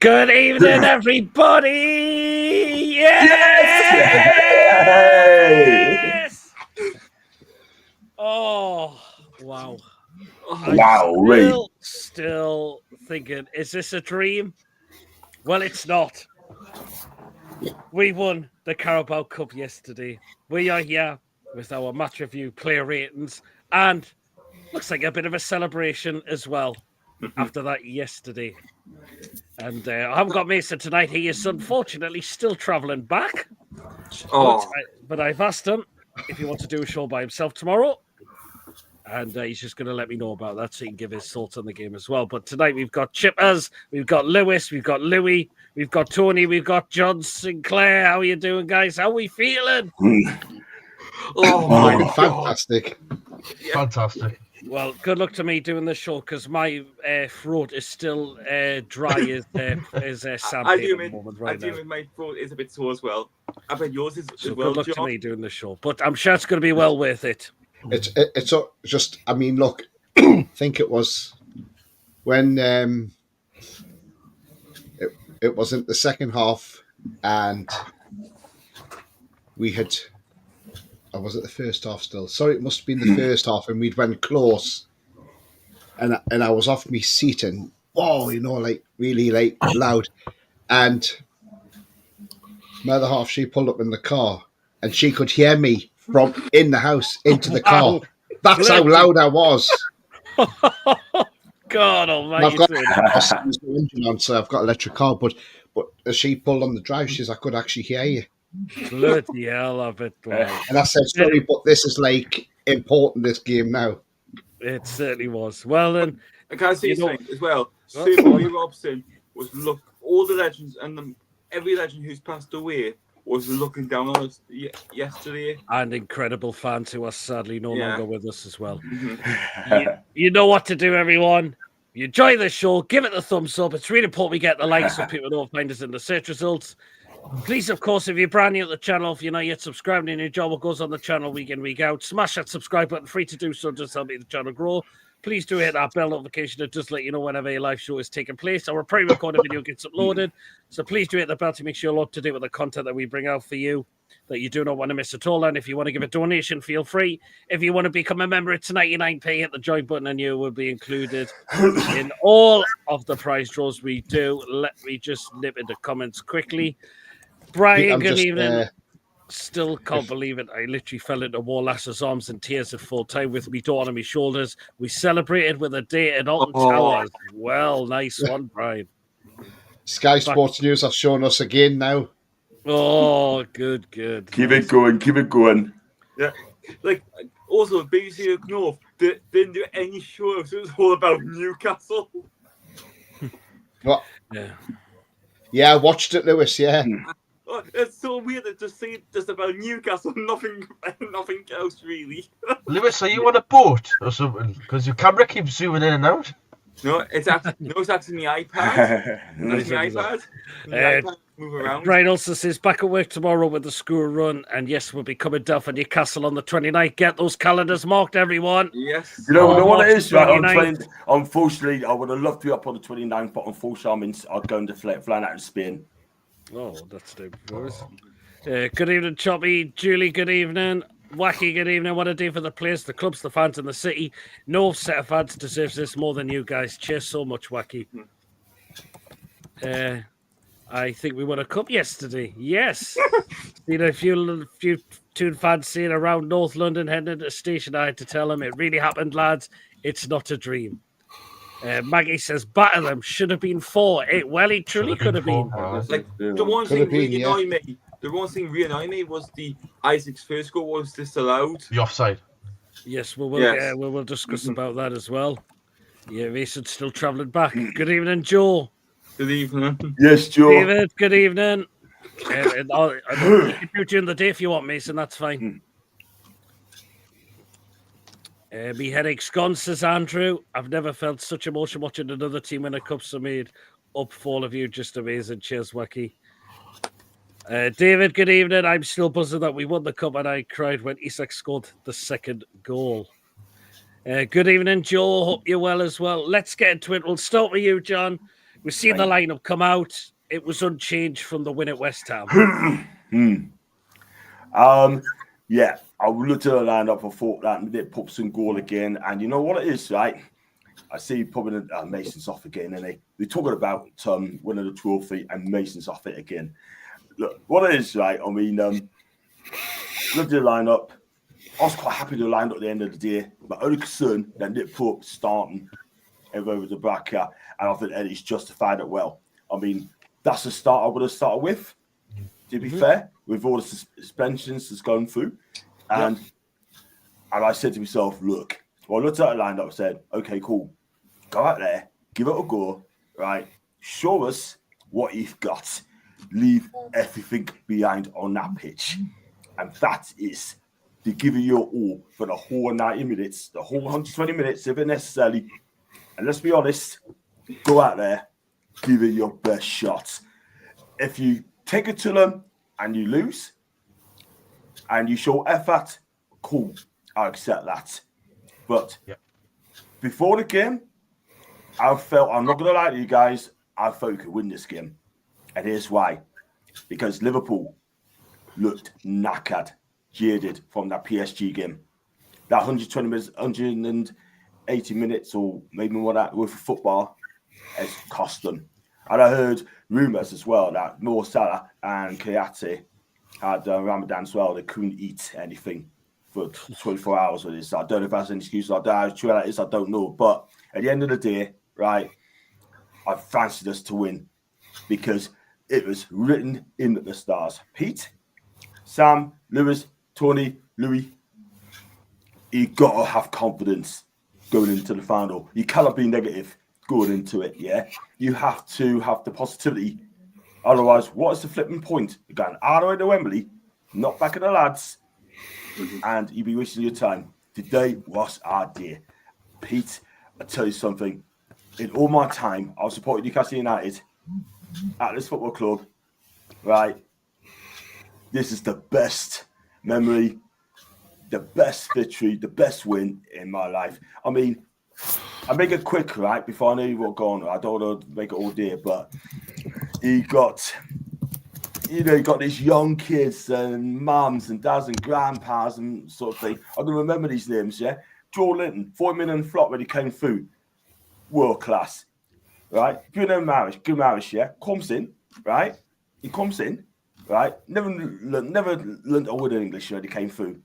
Good evening, everybody! Yes! Oh, wow. I'm still thinking, is this a dream? Well, it's not. We won the Carabao Cup yesterday. We are here with our match review, player ratings, and looks like a bit of a celebration as well after that yesterday. And I haven't got Mason tonight. He is unfortunately still travelling back. But I've asked him if he wants to do a show by himself tomorrow. And he's just going to let me know about that so he can give his thoughts on the game as well. But tonight we've got Chippers, we've got Lewis, we've got Louis, we've got Tony, we've got John Sinclair. How are you doing, guys? How are we feeling? Fantastic. Yeah. Fantastic. Well, good luck to me doing the show because my throat is still dry as sandpaper at the moment right now. My throat is a bit sore as well. I bet yours is so as well, good luck John. to me doing the show. But I'm sure it's going to be well worth it. It's just, I mean, look, I think it was when it wasn't the second half and we had, or was it the first half still? Sorry, it must have been the first half and we'd went close and I was off my seat and, whoa, you know, like really like loud. And my other half, she pulled up in the car and she could hear me from in the house into the car. That's how loud I was. God almighty. I've got the engine on, so I've got an electric car, but as she pulled on the drive, she says, I could actually hear you. Bloody hell of it, boy. And I said, sorry, but this is like important, this game now. It certainly was. Well, then. I can't see something as well. Super Bobby Robson was all the legends and every legend who's passed away was looking down on us yesterday. And incredible fans who are sadly no longer with us as well. Mm-hmm. You know what to do, everyone. You enjoy the show, give it a thumbs up. It's really important we get the likes so people don't find us in the search results. Please, of course, if you're brand new to the channel, if you're not yet subscribed and you enjoy what goes on the channel week in, week out, smash that subscribe button, free to do so, just help me the channel grow. Please do hit that bell notification to just let you know whenever a live show is taking place. Our pre-recorded video gets uploaded. So please do hit the bell to make sure you're up to date with the content that we bring out for you that you do not want to miss at all. And if you want to give a donation, feel free. If you want to become a member, it's 99p. Hit the join button and you will be included in all of the prize draws we do. Let me just nip into comments quickly. Brian, good evening. Still can't believe it. I literally fell into Warlas's arms in tears at full time with me daughter on my shoulders. We celebrated with a day at Alton Towers. Well, nice one, Brian. Sky Sports News have shown us again now. Oh, good. Keep it going. Yeah. Like, also, BBC North didn't do any shows. It was all about Newcastle. What? Yeah. Yeah, I watched it, Lewis, yeah. Oh, it's so weird to just say just about Newcastle, nothing else really. Lewis, are you on a boat or something? Because your camera keeps zooming in and out. No, it's actually my iPad. It's my iPad. The iPad move around. Brian also says back at work tomorrow with the school run, and yes, we'll be coming down for Newcastle on the 29th. Get those calendars marked, everyone. Yes. You know what it is, right? Unfortunately, I would have loved to be up on the 29th, but unfortunately, I'm going to fly out in Spain. Oh, that's the good evening, Choppy. Julie, good evening. Wacky, good evening. What a day for the players, the clubs, the fans, and the city. No set of fans deserves this more than you guys. Cheers so much, Wacky. I think we won a cup yesterday. Yes. Seen a few Toon fans saying around North London heading into the station. I had to tell them it really happened, lads. It's not a dream. Maggie says, batter them. Should have been 4. Well, it truly could have been. Like, the one thing really annoyed me. The one thing really annoyed me was the Isaac's first goal was disallowed. The offside. Yes, we will discuss about that as well. Yeah, Mason's still travelling back. Good evening, Joe. Good evening. Yes, Joe. David, good evening. I'll you during the day if you want, Mason. That's fine. Me headache's gone, says Andrew. I've never felt such emotion watching another team win a cup. So made up for all of you. Just amazing. Cheers, Wacky. David, good evening. I'm still buzzing that we won the cup and I cried when Isak scored the second goal. Good evening, Joe. Hope you're well as well. Let's get into it. We'll start with you, John. We've seen the lineup come out. It was unchanged from the win at West Ham. Yeah, I looked at the lineup and thought that they put some goal again. And you know what it is, right? I see probably Mason's off again, and they're talking about winning the trophy, and Mason's off it again. Look, what it is, right? I mean, looked at the lineup. I was quite happy to line up at the end of the day. My only concern that Nick Pope starting over the back, and I think Eddie's justified it well. I mean, that's the start I would have started with, to be fair, with all the suspensions that's gone through. And I said to myself, look, well, I looked at the lineup and said, okay, cool. Go out there, give it a go, right? Show us what you've got. Leave everything behind on that pitch. And that is to give it your all for the whole 90 minutes, the whole 120 minutes if it's necessary. And let's be honest, go out there, give it your best shot. If you take it to them and you lose and you show effort, cool, I accept that. But before the game, I felt, I'm not going to lie to you guys, I thought we could win this game. And here's why. Because Liverpool looked knackered, jaded from that PSG game. That 120 minutes, 180 minutes, or maybe more that with football has cost them. And I heard rumours as well that Mo Salah and Kayate had Ramadan as well. They couldn't eat anything for 24 hours with this. I don't know if that's an excuse or how true that is, I don't know. But at the end of the day, right, I fancied us to win because it was written in the stars. Pete, Sam, Lewis, Tony, Louis, you got to have confidence going into the final. You cannot be negative going into it, yeah? You have to have the positivity. Otherwise, what is the flipping point? You're going all the way to Wembley, not back at the lads, and you'll be wasting your time. Today was our day. Pete, I tell you something. In all my time, I've supported Newcastle United at this football club, right? This is the best memory, the best victory, the best win in my life. I mean, I make it quick, right? Before I know what's going on, I don't want to make it all day, but you got these young kids and mums and dads and grandpas and sort of thing. I can remember these names, yeah? Joe Linton, 40 million flop when he came through. World class, right? Bruno Maris, yeah? Comes in, right? He comes in, right? Never learned a word of English when he came through.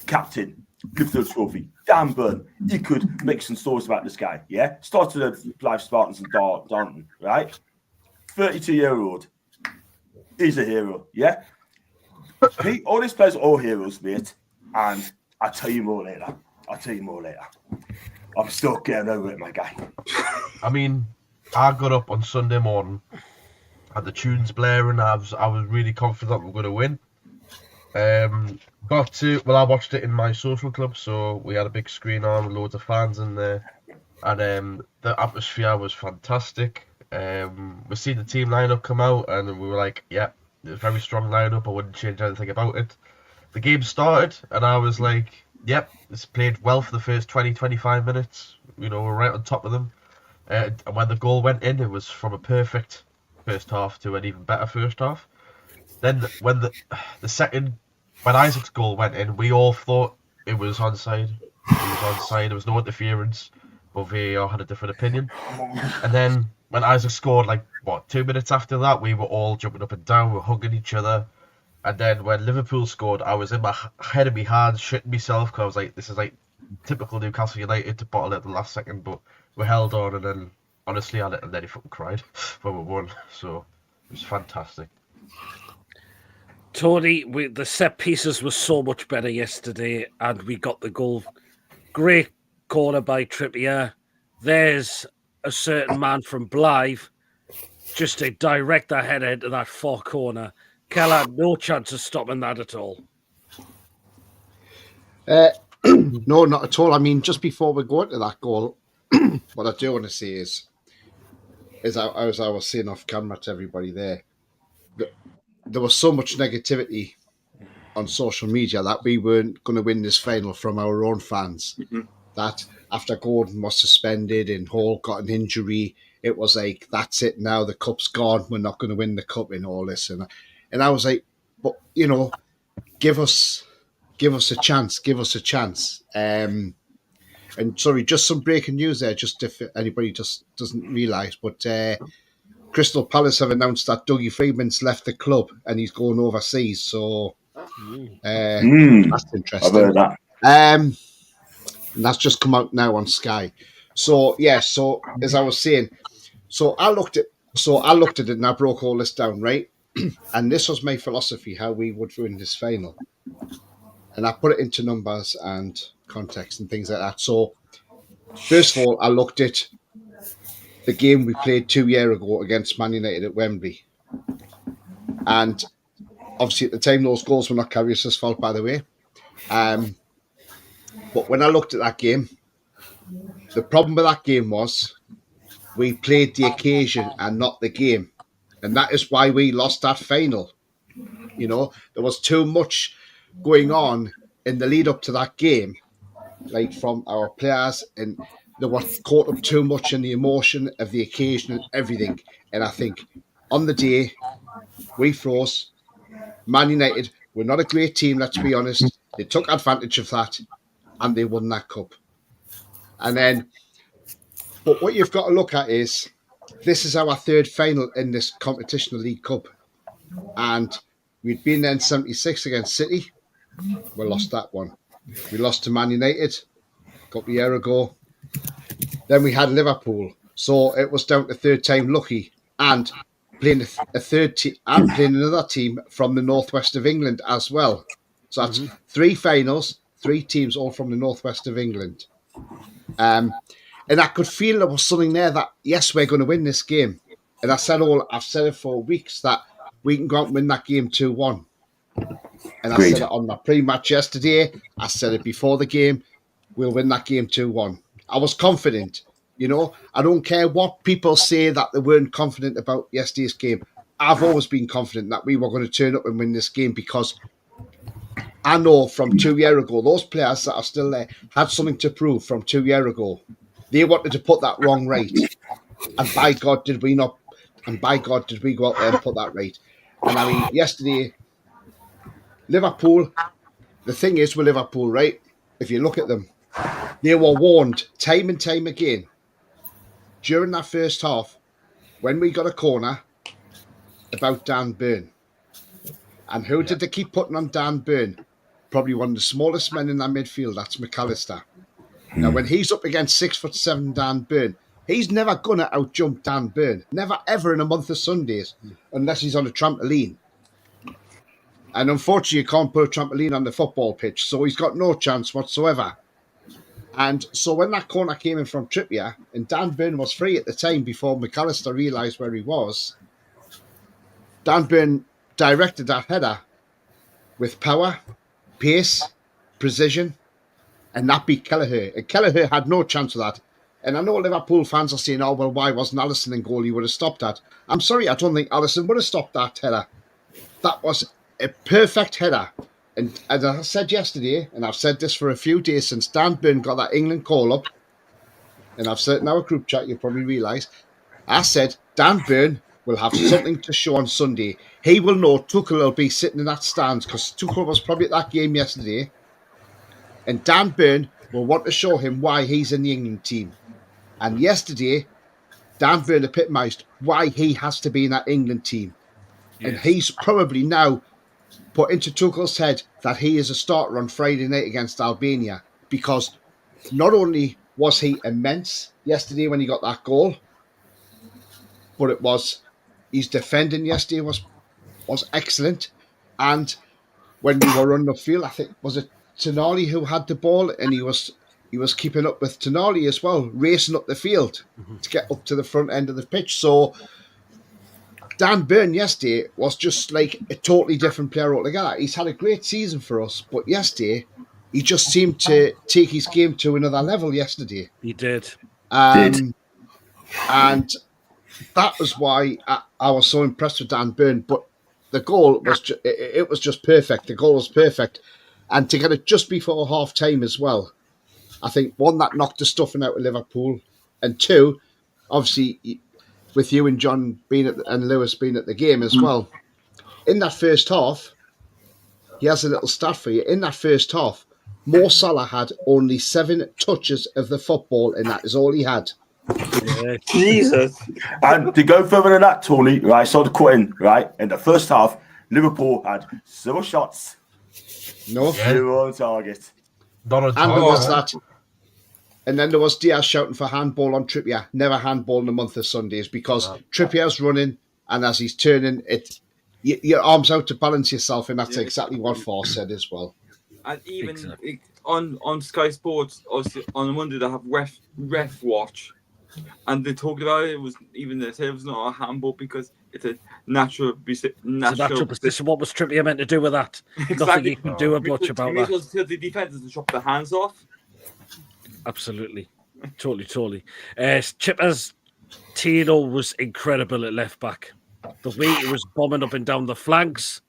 Captain, lifted the trophy. Dan Burn, he could make some stories about this guy, yeah? Started at Blyth Spartans and Darton, right? 32-year-old. He's a hero, yeah? All these players are all heroes, mate. And I'll tell you more later. I'm still getting over it, my guy. I mean, I got up on Sunday morning, had the tunes blaring. I was really confident we were going to win. I watched it in my social club, so we had a big screen on with loads of fans in there, and the atmosphere was fantastic. We seen the team lineup come out, and we were like, yeah, a very strong lineup. I wouldn't change anything about it. The game started, and I was like, yep, it's played well for the first 20-25 minutes. You know, we're right on top of them. And when the goal went in, it was from a perfect first half to an even better first half. Then when when Isak's goal went in, we all thought it was onside. There was no interference, but VAR had a different opinion. And then when Isak scored, 2 minutes after that, we were all jumping up and down, we were hugging each other. And then when Liverpool scored, I was in my head of my hands, shitting myself, because I was like, this is like typical Newcastle United to bottle it at the last second, but we held on, and then honestly, I nearly fucking cried when we won. So it was fantastic. Tony, the set pieces were so much better yesterday, and we got the goal. Great corner by Trippier. There's a certain man from Blyth just to direct that header into that far corner. Keller had no chance of stopping that at all. No, not at all. I mean, just before we go into that goal, what I do want to say is as I was saying off camera to everybody there was so much negativity on social media that we weren't going to win this final from our own fans. That after Gordon was suspended and Hall got an injury it was like, that's it now, the cup's gone, we're not going to win the cup and all this. And I was like, but, give us a chance. And sorry, just some breaking news there, just if anybody just doesn't realise, but Crystal Palace have announced that Dougie Freeman's left the club and he's going overseas. So that's interesting. I've heard that. And that's just come out now on Sky. So so as I was saying, so I looked at it and I broke all this down, right? And this was my philosophy, how we would win this final. And I put it into numbers and context and things like that. So first of all, I looked at the game we played 2 years ago against Man United at Wembley. And obviously at the time, those goals were not Karius' fault, by the way. But when I looked at that game, the problem with that game was we played the occasion and not the game. And that is why we lost that final. There was too much going on in the lead up to that game, like from our players, and they were caught up too much in the emotion of the occasion and everything. And I think on the day, we froze. Man United were not a great team, let's be honest. They took advantage of that and they won that cup. But what you've got to look at is, this is our third final in this competition, the League Cup. And we'd been there in 76 against City. We lost that one. We lost to Man United a couple of years ago. Then we had Liverpool. So it was down to third time lucky. And playing a third team and playing another team from the northwest of England as well. So that's 3 finals, 3 teams all from the northwest of England. And I could feel there was something there that, yes, we're going to win this game. And I've said it for weeks that we can go out and win that game 2-1. And I said it on my pre-match yesterday. I said it before the game. We'll win that game 2-1. I was confident. I don't care what people say that they weren't confident about yesterday's game. I've always been confident that we were going to turn up and win this game, because I know from 2 years ago, those players that are still there had something to prove from 2 years ago. They wanted to put that wrong right. And by God, did we not? And by God, did we go out there and put that right? And I mean, yesterday, Liverpool, the thing is with Liverpool, right? If you look at them, they were warned time and time again during that first half when we got a corner about Dan Burn. And who did they keep putting on Dan Burn? Probably one of the smallest men in that midfield, that's McAllister. Now, when he's up against 6'7" Dan Burn, he's never going to outjump Dan Burn. Never, ever in a month of Sundays, unless he's on a trampoline. And unfortunately, you can't put a trampoline on the football pitch, so he's got no chance whatsoever. And so when that corner came in from Trippier, and Dan Burn was free at the time before McAllister realised where he was, Dan Burn directed that header with power, pace, precision, and that beat Kelleher. And Kelleher had no chance of that. And I know Liverpool fans are saying, oh, well, why wasn't Alisson in goal? He would have stopped that. I'm sorry, I don't think Alisson would have stopped that header. That was a perfect header. And as I said yesterday, and I've said this for a few days since Dan Burn got that England call-up, and I've said it in our group chat, you'll probably realise, I said Dan Burn will have something to show on Sunday. He will know Tuchel will be sitting in that stand, because Tuchel was probably at that game yesterday, and Dan Burn will want to show him why he's in the England team. And yesterday, Dan Burn epitomised why he has to be in that England team. Yes. And he's probably now put into Tuchel's head that he is a starter on Friday night against Albania, because not only was he immense yesterday when he got that goal, but it was his defending yesterday was excellent. And when we were running upfield, I think, was it Tonali who had the ball, and he was keeping up with Tonali as well, racing up the field to get up to the front end of the pitch. So Dan Burn yesterday was just like a totally different player altogether. He's had a great season for us, but yesterday he just seemed to take his game to another level yesterday. He did. And that was why I was so impressed with Dan Burn. But the goal was it was just perfect. The goal was perfect. And to get it just before half-time as well, I think, one, that knocked the stuffing out of Liverpool, and two, obviously, with you and John and Lewis being at the game as well. In that first half, he has a little stat for you. In that first half, Mo Salah had only 7 touches of the football, and that is all he had. Jesus. And to go further than that, Tony, right, so the cutting, right, in the first half, Liverpool had 0 shots, No. 0 on target. Not a And target. there was that. And then there was Diaz shouting for handball on Trippier. Never handball in the month of Sundays because Trippier's running, and as he's turning, your arms out to balance yourself, and that's exactly what Force said as well. And even on Sky Sports, obviously, on Monday, they have ref watch. And they talked about it. It was even they said it was not a handball because it's a natural position. What was Trippier meant to do with that? Exactly. Nothing you can do much about that. It was to the defenders to chop their hands off. Absolutely, totally. Chipper's Tino was incredible at left back. The way he was bombing up and down the flanks,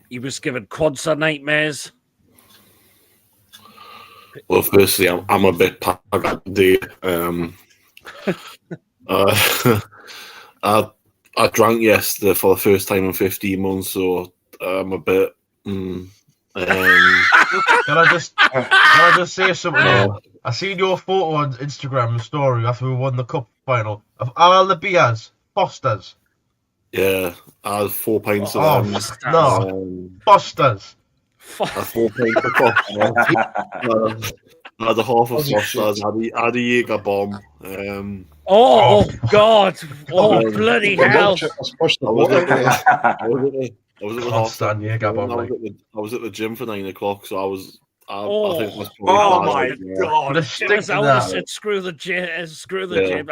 he was giving Quadza nightmares. Well, firstly, I'm a bit packed today. I drank yesterday for the first time in 15 months, so I'm a bit. Can I just say something? I seen your photo on Instagram story after we won the cup final of all the beers, Fosters. Yeah, I had 4 pints of them. Fosters. I had 4 pints of Fosters. I had a half of Fosters. I had a Jaeger bomb. Oh God! Oh bloody hell! I was at the Constant Jaeger bomb. I was at the gym for 9 o'clock, so I was. I think that's my God! I would have said, "Screw the gym! Screw the gym!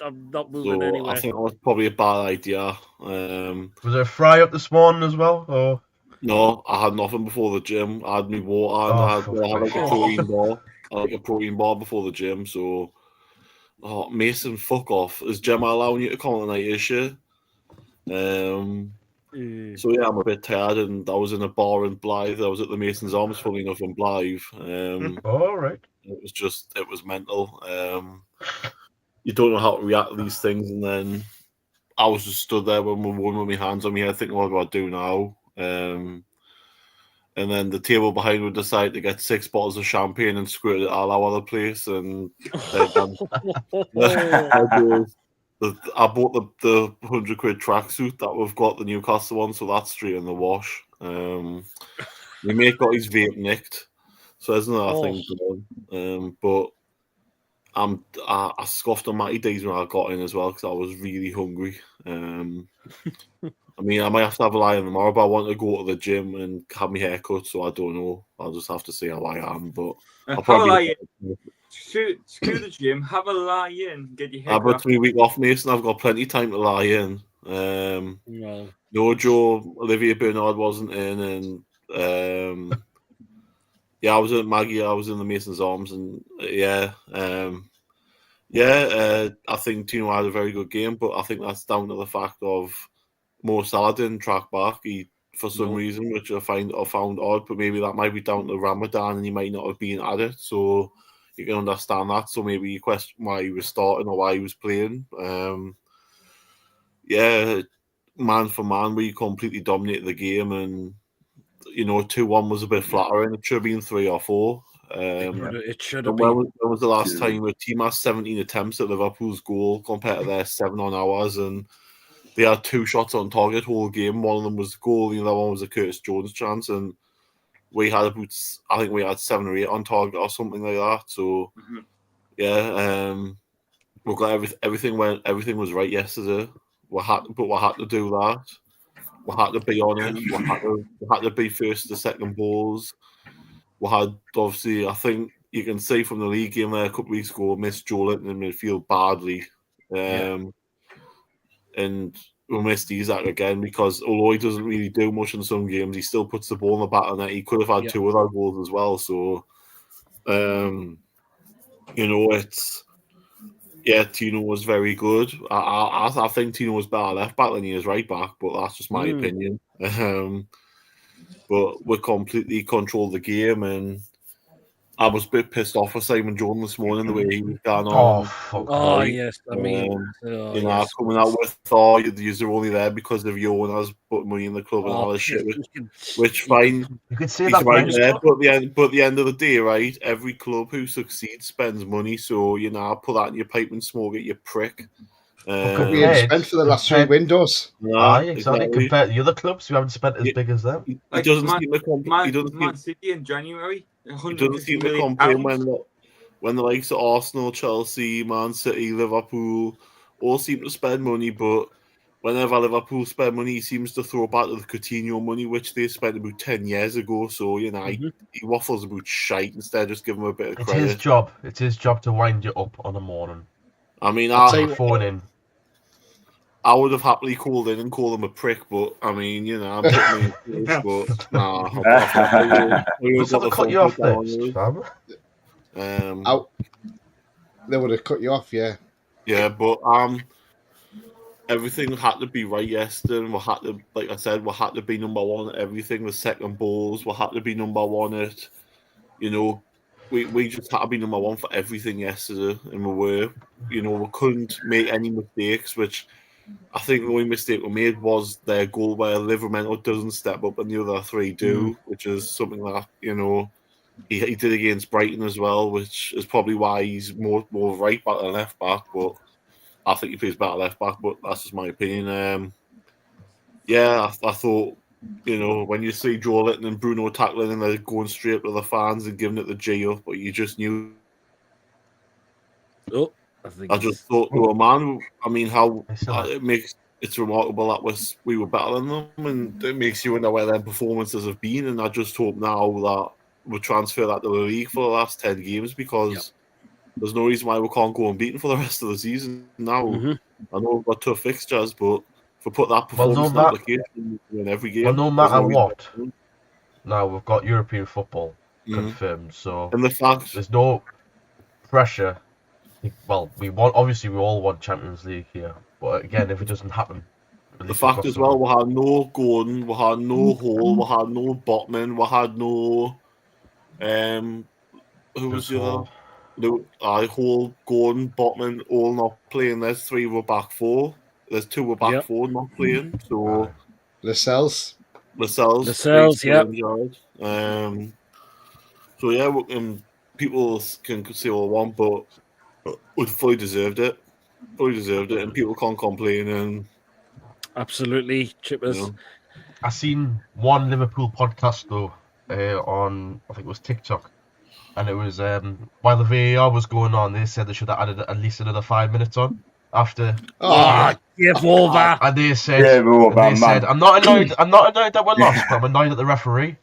I'm not moving anywhere." I think that was probably a bad idea. Was there a fry up this morning as well? Or no, I had nothing before the gym. I had my water and I had like a protein bar. I had like a protein bar before the gym. So, Mason, fuck off! Is Gemma allowing you to come on the night issue? So yeah, I'm a bit tired, and I was in a bar in Blyth. I was at the Mason's Arms, funny enough, in Blyth. All right. It was mental. You don't know how to react to these things, and then I was just stood there when we won with my hands on my head, thinking, "What do I do now?" And then the table behind would decide to get 6 bottles of champagne and squirt it all over the place, and I bought the £100 tracksuit that we've got, the Newcastle one, so that's straight in the wash. My mate got his vape nicked, so there's another thing going. But I scoffed on Matty D's when I got in as well because I was really hungry. I mean, I might have to have a lie in tomorrow, but I want to go to the gym and have my hair cut, so I don't know. I'll just have to see how I am. But I'll probably screw the gym, have a lie in, get your hair I've got 3 week off, Mason. I've got plenty of time to lie in. No, Joe, Olivia Bernard wasn't in, and I was at Maggie. I was in the Mason's Arms, and I think Tino had a very good game, but I think that's down to the fact of Mo Salah didn't track back. For some reason, which I found odd, but maybe that might be down to Ramadan, and he might not have been at it. So you can understand that. So maybe you question why he was starting or why he was playing. Man for man, we completely dominated the game, and 2-1 was a bit flattering. It should have been 3 or 4. It should have been. When was the last time a team has 17 attempts at Liverpool's goal compared to their 7 on ours, and they had 2 shots on target whole game. One of them was the goal, the other one was a Curtis Jones chance, and we had I think we had 7 or 8 on target or something like that. So we got everything was right yesterday. We had to do that. We had to be on it. We had to be first to second balls. We had, obviously, I think you can see from the league game there a couple of weeks ago, missed Joe Linton in midfield badly. And we missed Isak again because although he doesn't really do much in some games, he still puts the ball in the back of the net. He could have had 2 other goals as well. So, Tino was very good. I think Tino was better left back than he is right back, but that's just my opinion. But we completely controlled the game, and I was a bit pissed off with Simon Jordan this morning, the way he was going Oh, on. fuck. Oh, no. yes. I mean, Coming out with, you're only there because of your owners put money in the club and all this shit, which fine. You could say He's that, right Brian. there, but at the end of the day, right, every club who succeeds spends money, so, I'll put that in your pipe and smoke it, you prick. We have spent for the last 3 windows. Aye, exactly. Compared to the other clubs who haven't spent as big as them. He Like doesn't seem to Man City in January. He doesn't seem to complain when the likes of Arsenal, Chelsea, Man City, Liverpool all seem to spend money, but whenever Liverpool spend money, he seems to throw back to the Coutinho money, which they spent about 10 years ago. So, he waffles about shite instead of just give him a bit of credit. It's his job. It's his job to wind you up on a morning. I mean, I would have happily called in and called him a prick, but I mean, I'm putting me in but nah. What's to cut you off there, fam? They would have cut you off, yeah. Yeah, but everything had to be right yesterday. And we had to, like I said, we had to be number one at everything. The second balls, we had to be number one at, we just had to be number one for everything yesterday, and we were. We couldn't make any mistakes, which I think the only mistake we made was their goal where Livermento doesn't step up and the other three do, which is something that, he did against Brighton as well, which is probably why he's more right back than left back, but I think he plays better left back, but that's just my opinion. I thought, when you see Joe Litton and Bruno tackling and they're going straight to the fans and giving it the G up, but you just knew. Oh, I just thought, man, I mean, how it's remarkable that we were better than them, and it makes you wonder where their performances have been. And I just hope now that we'll transfer that to the league for the last 10 games, because there's no reason why we can't go unbeaten for the rest of the season. Now, I know we've got tough fixtures, but if we put that performance in application in every game, no matter what, now we've got European football confirmed, so and the fact there's no pressure. Well, we all want Champions League here, but again, if it doesn't happen, the fact as well, we had no Gordon, we had no Hall, we had no Botman, we had no who was the other? No, Hall, Gordon, Botman, all not playing. There's 3 were back 4. There's 2 were back 4 not playing. So Lascelles, yeah. So yeah, people can say all they want, but we fully deserved it. And people can't complain. And absolutely, Chippers. I seen one Liverpool podcast though on, I think it was TikTok, and it was while the VAR was going on, they said they should have added at least another 5 minutes on after. Give over. And they said, I'm not annoyed that we're lost, but I'm annoyed at the referee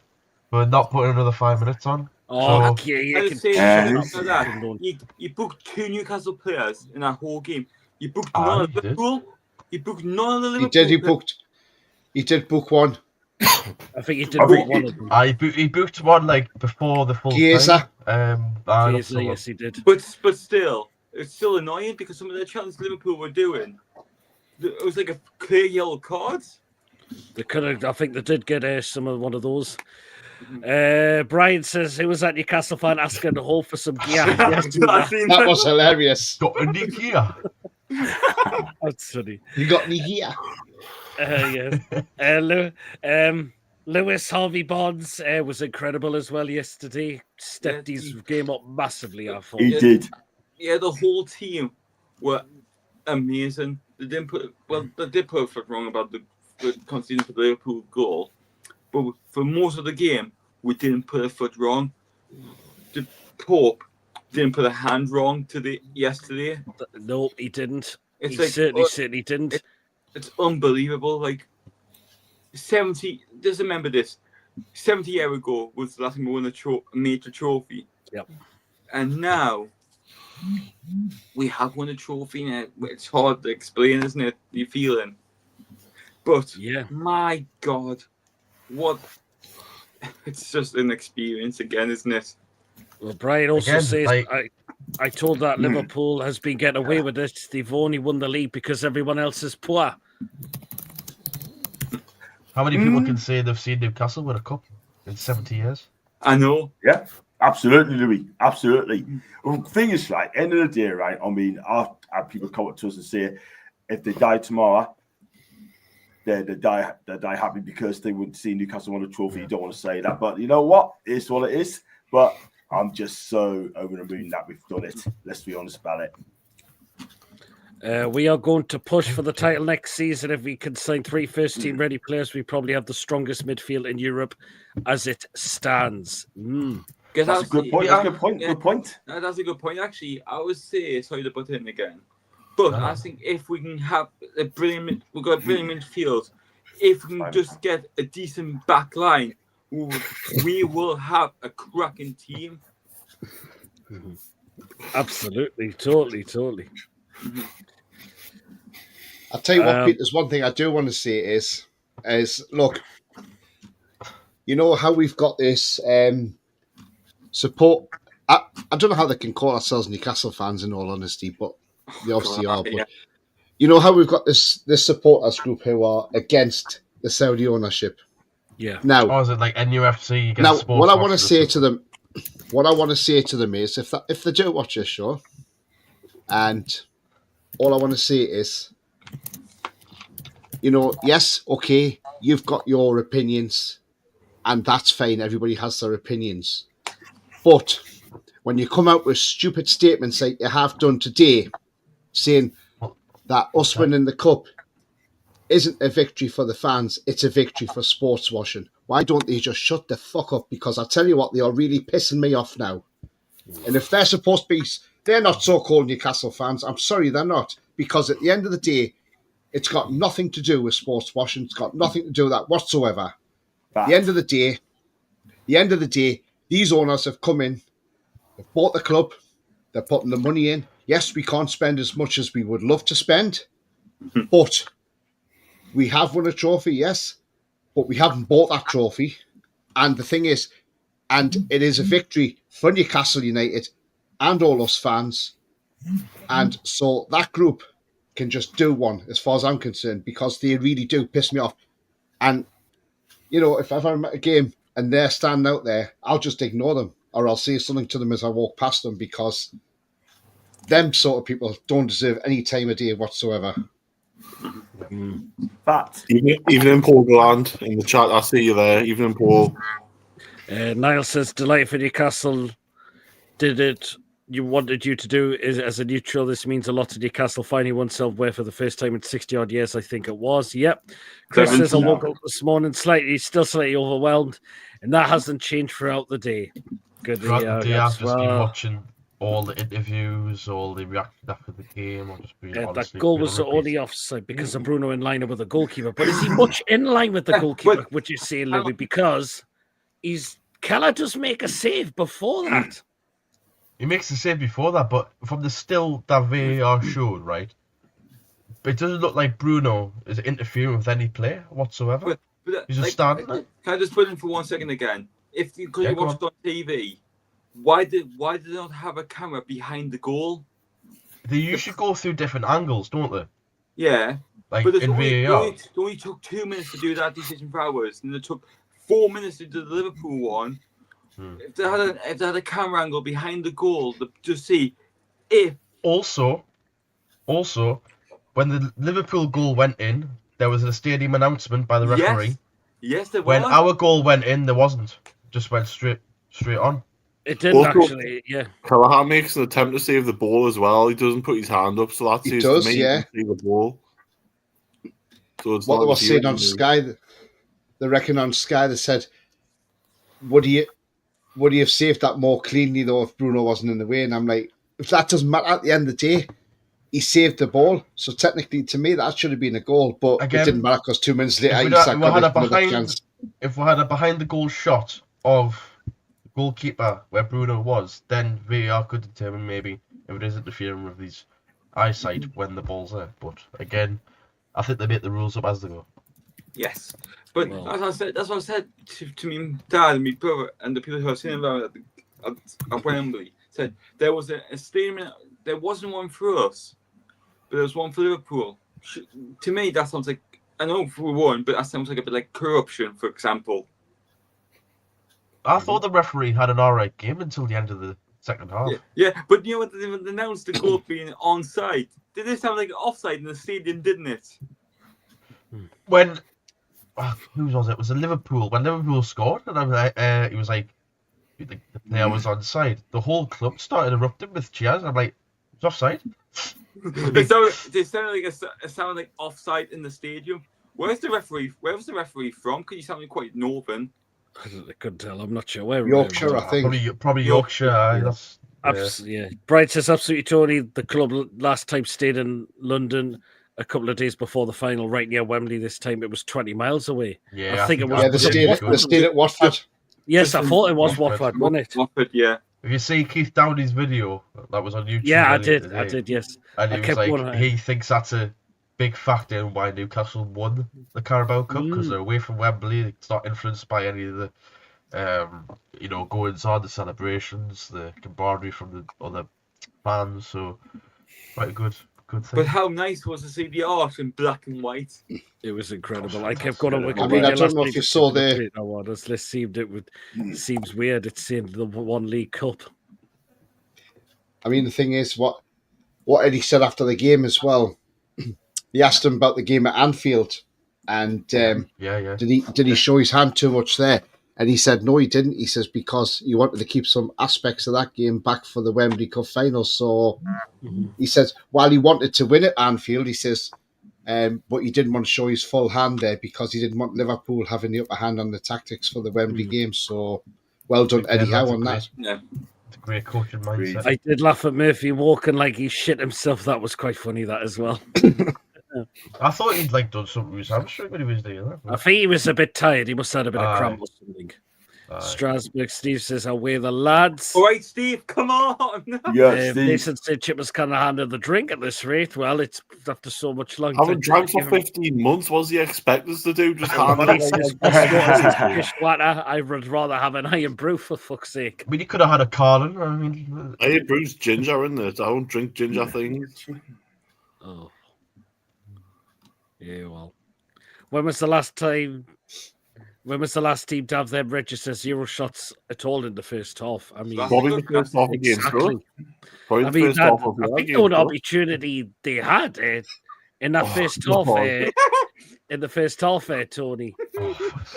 for not putting another 5 minutes on. You booked 2 Newcastle players in that whole game. You booked none of Liverpool. You booked none of the Liverpool. He did book one. I think he did book one of them. He booked one like before the full Chiesa. Chiesa, yes, he did. But still, it's still annoying because some of the challenges Liverpool were doing, it was like a clear yellow card. They could have. I think they did get one of those. Brian says, "Who was that Newcastle fan asking the Hall for some gear?" That was hilarious. Got any gear? That's funny. You got any gear? Lewis Harvey Bonds was incredible as well yesterday. Stepped his game up massively. I thought he did. Yeah, the whole team were amazing. They did put a foot wrong about the conceding for the Liverpool goal. But for most of the game, we didn't put a foot wrong. The Pope didn't put a hand wrong yesterday. No, he didn't. It's certainly didn't. It's unbelievable. Like 70. Just remember this: 70 years ago was the last time we won a major trophy. Yep. And now we have won a trophy. Now it's hard to explain, isn't it? The feeling. But my God. What? It's just an experience again, isn't it? Well, Brian also says, I told that Liverpool has been getting away with it. They've only won the league because everyone else is poor. How many people can say they've seen Newcastle win a cup in 70 years? I know. Yeah. Absolutely, Louis. Absolutely. Well, thing is, right, end of the day, right? I mean, our people come up to us and say, if they die tomorrow, they die happy because they would see Newcastle won a trophy. You don't want to say that, but you know what? It's what it is. But I'm just so over the moon that we've done it. Let's be honest about it. We are going to push for the title next season. If we can sign 3 first-team ready players, we probably have the strongest midfield in Europe as it stands. That's a good point. That's a good point. Yeah, good point. That's a good point. Actually, I would say, sorry to put in again, but I think if we can have we've got a brilliant midfield. If we can just get a decent back line, we will have a cracking team. Absolutely, totally. I'll tell you what, Pete, there's one thing I do want to say is look, you know how we've got this support. I don't know how they can call ourselves Newcastle fans in all honesty, but they obviously are. But you know how we've got this supporters group who are against the Saudi ownership. Yeah. Now, is it like NUFC? Now, what I want to say to them is, if they do watch this show, and all I want to say is, you know, yes, okay, you've got your opinions, and that's fine. Everybody has their opinions, but when you come out with stupid statements like you have done today, saying that us winning the cup isn't a victory for the fans, it's a victory for sports washing. Why don't they just shut the fuck up? Because I tell you what, they are really pissing me off now. And if they're supposed to be, they're not so-called Newcastle fans. I'm sorry, they're not. Because at the end of the day, it's got nothing to do with sports washing. It's got nothing to do with that whatsoever. At the end of the day, these owners have come in, they've bought the club, they're putting the money in. Yes, we can't spend as much as we would love to spend, but we have won a trophy, yes, but we haven't bought that trophy. And the thing is, and it is a victory for Newcastle United and all us fans. And so that group can just do one, as far as I'm concerned, because they really do piss me off. And, you know, if ever I'm at a game and they're standing out there, I'll just ignore them, or I'll say something to them as I walk past them, because them sort of people don't deserve any time of day whatsoever. Fact. Even in Paul Galland in the chat, I see you there. Even in Paul. Niall says, delight for Newcastle did it you wanted you to do is as a neutral. This means a lot to Newcastle finding oneself where for the first time in 60 odd years, I think it was. Yep. Chris says I woke up this morning still slightly overwhelmed, and that hasn't changed throughout the day. Good throughout the day, I've just been watching all the interviews, all the reactions after the game. I'll just be that goal was only offside because of Bruno in line with the goalkeeper. But is he much in line with the goalkeeper, would you say, Louis? Because Keller does make a save before that. He makes a save before that, but from the still that VAR showed, right? It doesn't look like Bruno is interfering with any player whatsoever. But he's just standing there. Can I just put in for 1 second again? Because you watched it on TV, why did they not have a camera behind the goal? They usually go through different angles, don't they? Yeah. Like but in VAR. It only took 2 minutes to do that decision for ours, and it took 4 minutes to do the Liverpool one. If they had a camera angle behind the goal to see if also when the Liverpool goal went in, there was a stadium announcement by the referee. Yes, there was. When our goal went in, there wasn't. Just went straight on. It didn't actually, yeah. Callahan makes an attempt to save the ball as well. He doesn't put his hand up, so that's his main yeah. save the ball. So it's what they were saying on Sky, they reckon on Sky, they said, would he have saved that more cleanly though if Bruno wasn't in the way? And I'm like, if that doesn't matter at the end of the day, he saved the ball. So technically, to me, that should have been a goal. But again, it didn't matter because 2 minutes later, if we had a behind the goal shot of the goalkeeper where Bruno was, then VAR could determine maybe if it is interfering with his eyesight when the ball's there. But again, I think they make the rules up as they go. Yes. But that's what I said to me dad and my brother and the people who are sitting around at Wembley. Said there was a statement. There wasn't one for us, but there was one for Liverpool. To me, that sounds like, I know we won, but that sounds like a bit like corruption, for example. I thought the referee had an alright game until the end of the second half. Yeah, but you know what? They announced the goal being onside. Did this sound like offside in the stadium, didn't it? When who was it? Was it Liverpool? When Liverpool scored, and it was like the player was onside. The whole club started erupting with cheers. I'm like, it's offside. It sounded like offside in the stadium. Where's the referee? Where was the referee from? Because you sounded quite northern. I couldn't tell. I'm not sure where. Yorkshire, I think. Probably Yorkshire. Yeah. Brian says absolutely, Tony. The club last time stayed in London a couple of days before the final, right near Wembley. This time it was 20 miles away. Yeah, I think it was. Yeah, they stayed at Watford. Yes, I thought it was Watford, wasn't it? Watford, yeah. If you see Keith Downey's video that was on YouTube, Yeah, I earlier did. today, I did. Yes. and I he was kept like, wondering. he thinks that's a big factor in why Newcastle won the Carabao Cup because they're away from Wembley. It's not influenced by any of the, goings on, the celebrations, the camaraderie from the other fans. So quite a good thing. But how nice was to see the art in black and white? It was incredible. I kept going on Wikipedia. I mean, I don't know if you saw the. This list seems weird. It's saying the one League Cup. I mean, the thing is, what Eddie said after the game as well. He asked him about the game at Anfield, and did he show his hand too much there? And he said no, he didn't. He says because he wanted to keep some aspects of that game back for the Wembley Cup final. So he says while he wanted to win at Anfield, he says, but he didn't want to show his full hand there because he didn't want Liverpool having the upper hand on the tactics for the Wembley game. So well done, Eddie Howe, on that. Yeah. It's a great coaching mindset. I did laugh at Murphy walking like he shit himself. That was quite funny, that as well. I thought he'd done something with his hamstring when he was doing that. I think he was a bit tired. He must have had a bit of cramp or something. Aye. Strasbourg Steve says, away the lads. All right, Steve, come on. Yeah, Steve. Mason said Chip was kind of handed the drink at this rate. Well, it's after so much long. Haven't drank for 15 months. What's he expect us to do? Just water. I would rather have an iron brew, for fuck's sake. I mean, he could have had a Carlin. I mean, Iron brew's ginger in it. I don't drink ginger things. Oh. Yeah, well. When was the last team to have them register 0 shots at all in the first half? I mean, Probably the first half against exactly. Probably I the mean, first half of the I think the only opportunity they had in that first half, in the first half, Tony,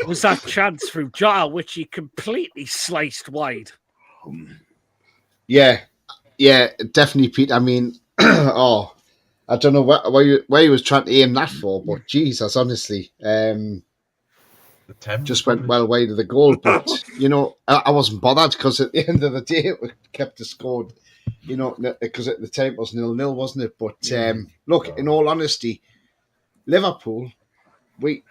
was that chance through Jota, which he completely sliced wide. Yeah, definitely, Pete. I mean, I don't know where he was trying to aim that for, but Jesus, honestly, just went well wide of the goal. But I wasn't bothered because at the end of the day, it kept the score. Because at the time it was 0-0, wasn't it? But look, in all honesty, Liverpool, we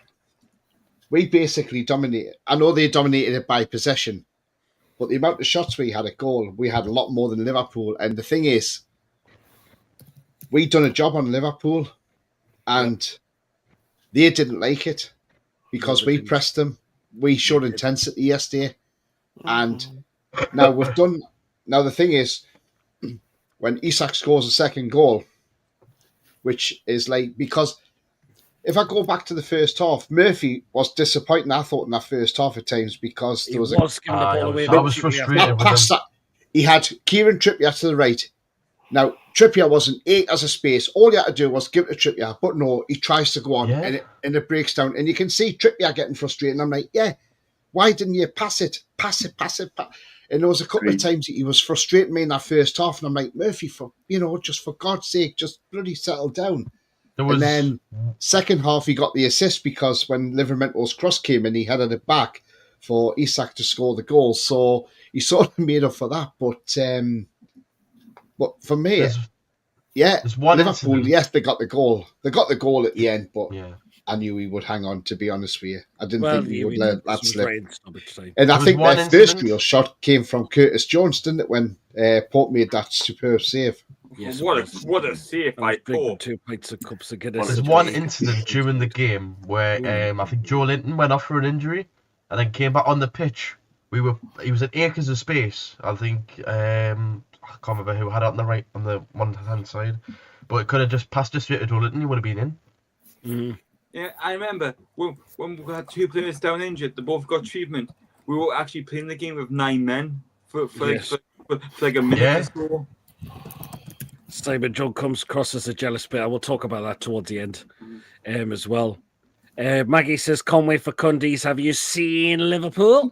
basically dominated. I know they dominated it by possession, but the amount of shots we had at goal, we had a lot more than Liverpool. And the thing is, we'd done a job on Liverpool, and they didn't like it because we pressed them. We showed intensity yesterday, and now we've done. Now the thing is, when Isak scores a second goal, which is because if I go back to the first half, Murphy was disappointing. I thought in that first half at times because there was giving the ball away. I was frustrated with him. He had Kieran Trippier to the right. Now, Trippier wasn't 8 as a space. All he had to do was give it to Trippier. But no, he tries to go on and it breaks down. And you can see Trippier getting frustrated. And I'm like, why didn't you pass it? Pass it. And there was a couple of times he was frustrating me in that first half. And I'm like, Murphy, just for God's sake, just bloody settle down. And then second half, he got the assist because when Liverpool's cross came in, he headed it back for Isak to score the goal. So he sort of made up for that. But for me, Liverpool, incident. yes, they got the goal. They got the goal at the end, but I knew he would hang on, to be honest with you. I didn't think he would let that slip. And I think their first real shot came from Curtis Jones, didn't it, when Pope made that superb save? Yes, what a save by Pope. 2 pints of cups of Guinness. There's one incident during the game where I think Joe Linton went off for an injury and then came back on the pitch. He was at acres of space. I think I can't remember who had it on the one hand side, but it could have just passed it straight to Joe Linton. He would have been in. Mm-hmm. Yeah, I remember when we had 2 players down injured. They both got treatment. we were actually playing the game with 9 men for Yes. like a minute Yeah. or so. Simon John comes across as a jealous bit. I will talk about that towards the end as well. Maggie says, can't wait for Cundies. Have you seen Liverpool?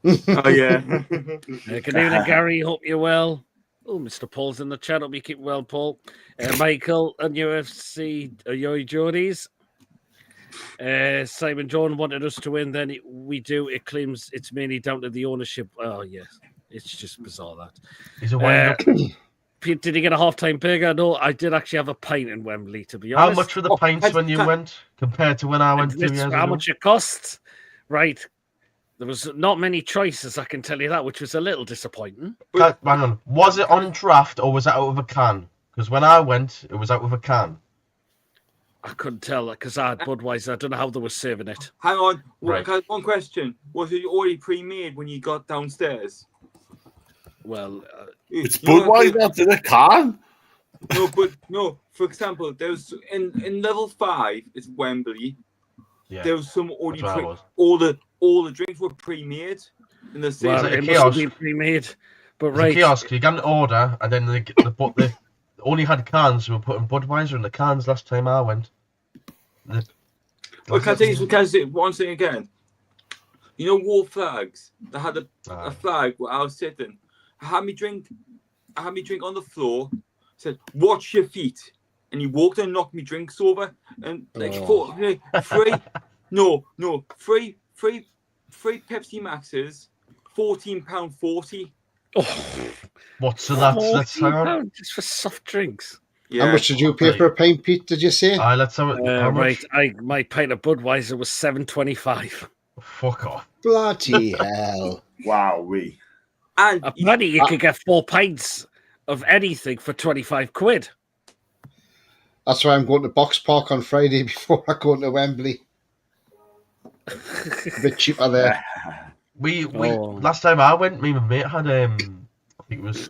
Oh yeah. Good evening, Gary. Hope you're well. Oh, Mr. Paul's in the chat. Hope you keep well, Paul. Michael and UFC, your Geordies. Simon John wanted us to win. Then we do. It claims it's mainly down to the ownership. Oh, yes. It's just bizarre that. He's a wind-up. Pete, did you get a half-time burger? No, I did actually have a pint in Wembley, to be How honest. much were the pints when you went compared to when I went 2 years ago? How much it cost? Right. There was not many choices, I can tell you that, which was a little disappointing. Hang on. Was it on draft or was it out of a can? Because when I went, it was out of a can. I couldn't tell because I had Budweiser. I don't know how they were serving it. Hang on. Right. One question. Was it already pre-made when you got downstairs? Well, It's Budweiser in a can. No. For example, there's in level 5, it's Wembley. Yeah. There was some already That's where I was. all the drinks were pre-made in the same. well it a it must have kiosk? been pre-made. But It's a right, kiosk. You get an order, and then they only had cans. We were putting Budweiser in the cans last time I went. Well, can I say one thing again? You know, war flags. They had a flag where I was sitting. I had me drink on the floor. Said, "Watch your feet," and he walked and knocked me drinks over. And like three Pepsi Maxes, £14.40. What? So that's hang on. £14 just for soft drinks. Yeah. How much did you pay for a pint, Pete? Did you say? Let's have it. How much? Right, my pint of Budweiser was $7.25. Fuck off. Bloody hell! Wowee. And Apparently, you could get 4 pints of anything for 25 quid. That's why I'm going to Box Park on Friday before I go to Wembley. A bit cheaper there. We last time I went, me and my mate had I think it was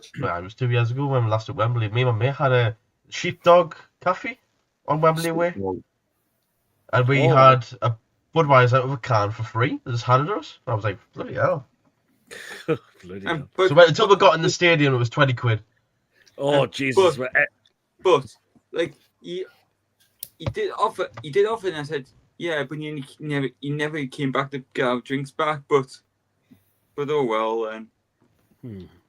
2 years ago when we last at Wembley. Me and my mate had a sheepdog cafe on Wembley Way, and we had a Budweiser out of a can for free. They just handed it us. I was like, bloody hell. Bloody hell. but, So until we got in the stadium, it was 20 quid. Oh, Jesus. but like he did offer, and I said, yeah, but you never came back to get our drinks back. But oh well then.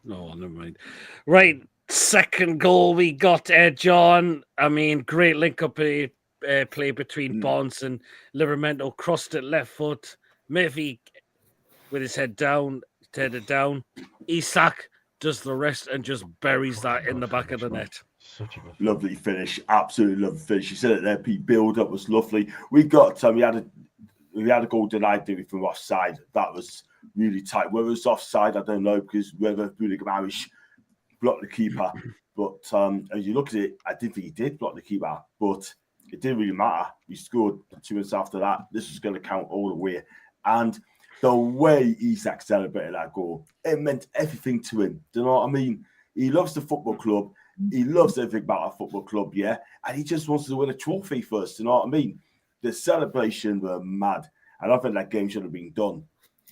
No, never mind. Right, second goal we got, John. I mean, great link-up play between Bonds and Livramento. Crossed it left foot. Murphy with his head down, headed down. Isak does the rest and just buries that in the back of the net. Such a good. Lovely finish, absolutely lovely finish. You said it there, Pete. Build up was lovely. We got we had a goal denied, didn't we, from offside. That was really tight. Whether it's offside, I don't know, because whether Bruno Guimaraes blocked the keeper. But as you look at it, I didn't think he did block the keeper, but it didn't really matter. We scored 2 minutes after that. This was going to count all the way. And the way Isak celebrated that goal, it meant everything to him. Do you know what I mean? He loves the football club. He loves everything about our football club, yeah? And he just wants to win a trophy first, you know what I mean? The celebration were mad. And I think that game should have been done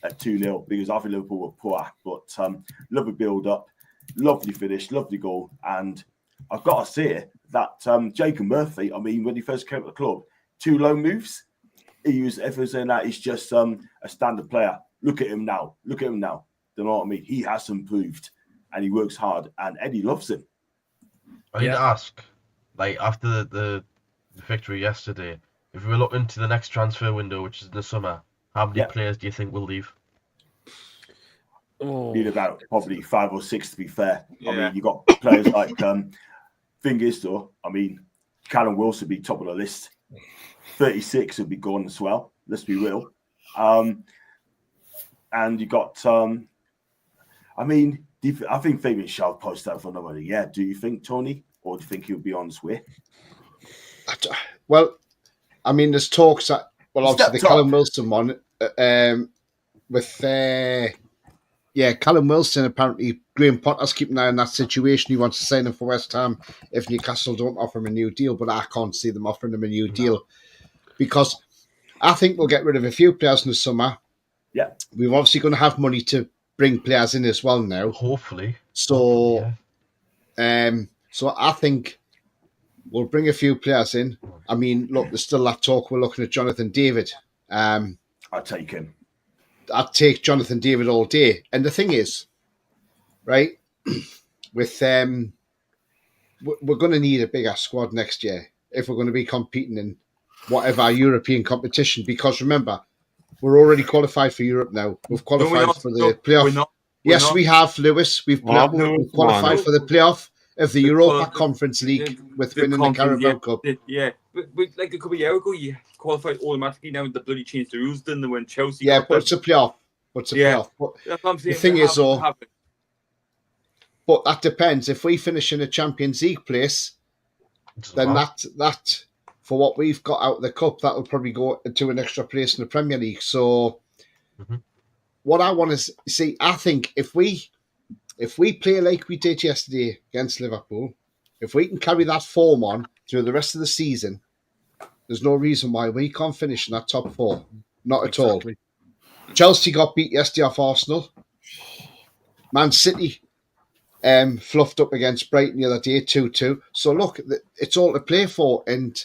at 2-0 because I think Liverpool were poor. But lovely build-up, lovely finish, lovely goal. And I've got to say that Jacob Murphy, I mean, when he first came to the club, 2 loan moves. He was everyone saying that he's just a standard player. Look at him now. Do you know what I mean? He has improved and he works hard and Eddie loves him. I need to ask, like, after the victory yesterday, if we were looking to the next transfer window, which is in the summer, how many players do you think will leave? Need about probably 5 or 6 to be fair. Yeah. I mean, you got players like thing is though, I mean, Callum Wilson would be top of the list. 36 would be gone as well. Let's be real. And you got, I mean, I think Fabian Schär posted that for nobody. Yeah, do you think, Tony, or do you think he'll be on his way? Well, I mean, there's talks that, well, obviously the Callum Wilson one, with Callum Wilson, apparently Graham Potter's keeping an eye on that situation. He wants to sign him for West Ham if Newcastle don't offer him a new deal, but I can't see them offering him a new deal because I think we'll get rid of a few players in the summer. Yeah. we're obviously going to have money to bring players in as well now. Hopefully. So, yeah. So I think we'll bring a few players in. I mean, look, there's still that talk. We're looking at Jonathan David. I'd take him. I'd take Jonathan David all day. And the thing is, right, with we're going to need a bigger squad next year if we're going to be competing in whatever European competition. Because remember, we're already qualified for Europe now. We've qualified for the playoff. Yes, we have, Lewis. We've qualified for the playoff of the Europa Conference League with winning the Carabao Cup. Yeah, but like a couple of years ago, you qualified automatically. Now the bloody changed the rules, didn't they? When Chelsea, but it's a playoff. Playoff. But the thing is, though, but that depends. If we finish in a Champions League place, then that for what we've got out of the cup, that will probably go to an extra place in the Premier League. So, what I want to see, I think if we play like we did yesterday against Liverpool, if we can carry that form on through the rest of the season, there's no reason why we can't finish in that top four. Not at all. Chelsea got beat yesterday off Arsenal. Man City fluffed up against Brighton the other day, 2-2. So look, it's all to play for. And,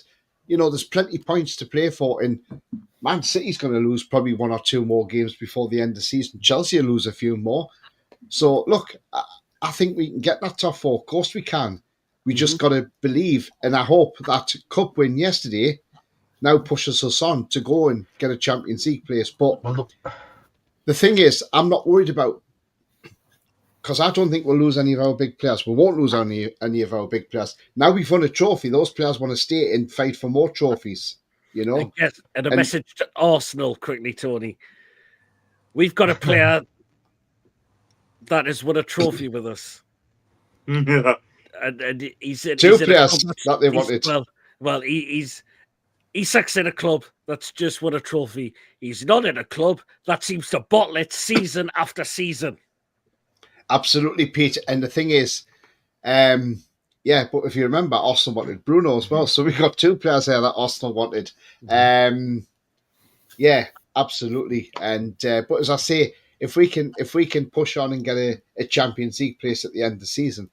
you know, there's plenty of points to play for. And Man City's going to lose probably one or two more games before the end of the season. Chelsea will lose a few more. So, look, I think we can get that top four. Of course we can. We just got to believe, and I hope that cup win yesterday now pushes us on to go and get a Champions League place. But the thing is, I'm not worried about, because I don't think we'll lose any of our big players. We won't lose any of our big players. Now we've won a trophy, those players want to stay and fight for more trophies, you know? And a message to Arsenal quickly, Tony. We've got a player that has won a trophy with us. And he's two players that they wanted. Well, he's Isak's in a club that's just won a trophy. He's not in a club that seems to bottle it season after season. Absolutely, Pete. And the thing is, but if you remember, Arsenal wanted Bruno as well. So we got two players there that Arsenal wanted. Absolutely. And but as I say, if we can push on and get a Champions League place at the end of the season,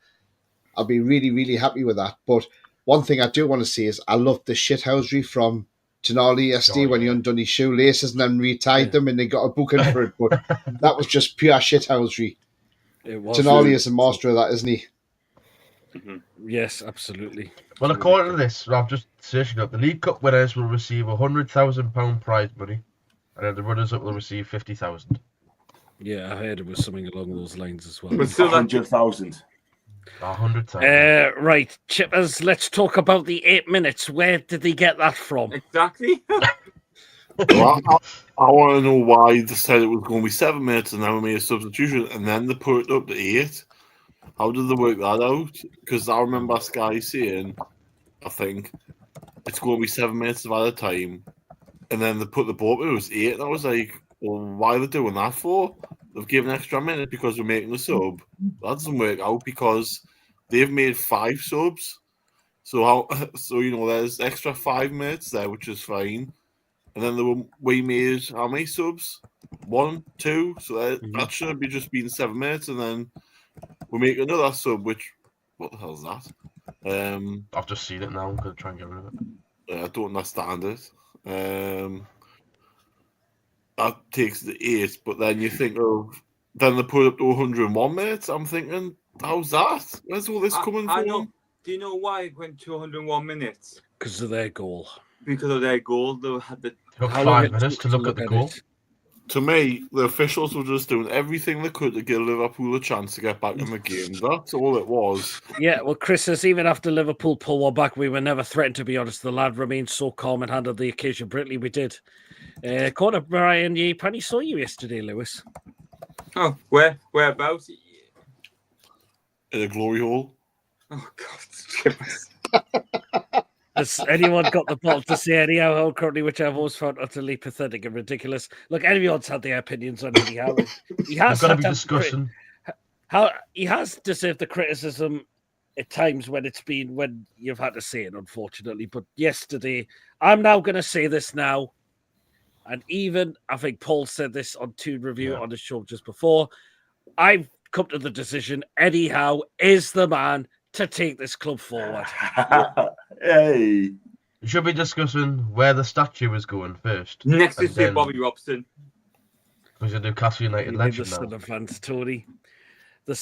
I'll be really, really happy with that. But one thing I do want to see is I loved the shithousery from Tonali yesterday when he undone his shoelaces and then retied them and they got a booking for it. But that was just pure shithousery. Tonali is a master of that, isn't he? Yes, absolutely. Well, according to this, I've just searched up. The League Cup winners will receive £100,000 prize money, and then the runners-up will receive 50,000. Yeah, I heard it was something along those lines as well. But still 100,000. 100,000. Right, Chippers, let's talk about the 8 minutes. Where did they get that from? Exactly. Well, I want to know why they said it was going to be 7 minutes and then we made a substitution and then they put it up to 8. How did they work that out? Because I remember Sky saying, I think, it's going to be 7 minutes of either time. And then they put the ball up, it was 8. And I was like, well, why are they doing that for? They've given an extra minute because we're making the sub. That doesn't work out because they've made 5 subs. So there's extra 5 minutes there, which is fine. And then we made how many subs? 1, 2. So that should be just been 7 minutes, and then we make another sub. Which what the hell is that? I've just seen it now. I'm gonna try and get rid of it. I don't understand it. That takes the 8, but then you think, then they put up to 101 minutes. I'm thinking, how's that? Where's all this coming from? Do you know why it went to 101 minutes? Because of their goal. Because of their goal, they had the. Took 5 minutes to look at the goal. To me, the officials were just doing everything they could to give Liverpool a chance to get back in the game. That's all it was. Yeah, well, Chris says even after Liverpool pulled one back, we were never threatened, to be honest. The lad remained so calm and handled the occasion brilliantly. We did. Corner Brian Yeapan, saw you yesterday, Lewis. Oh, whereabouts? In a glory hole. Oh, God. Has anyone got the ball to say anyhow currently, which I've always found utterly pathetic and ridiculous? Look, anyone's had their opinions on Eddie Howe. He has got to be discussing. He has deserved the criticism at times when you've had to say it, unfortunately. But yesterday, I'm now going to say this now. And even, I think Paul said this on Toon Review on the show just before, I've come to the decision Eddie Howe is the man to take this club forward. Hey. Should be discussing where the statue is going first. Next And to then- Bobby Robson. Who's a Newcastle United You mean legend the now. Southern fans, Tony.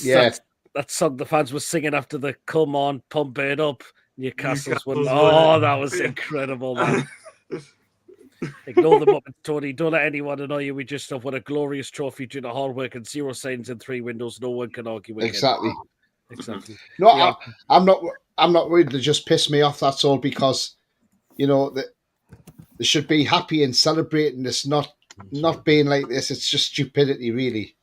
Yeah. That song the fans were singing after the "Come On, Pump It Up." Newcastle's one. Newcastle's Oh, one. that was incredible, man. Ignore the moment, Tony. Don't let anyone annoy you. We just have won a glorious trophy due to hard work and 0 signs in 3 windows. No one can argue with it. Exactly. Exactly. No, Yeah. I'm not worried. They just piss me off. That's all, because they should be happy and celebrating this, not being like this. It's just stupidity, really.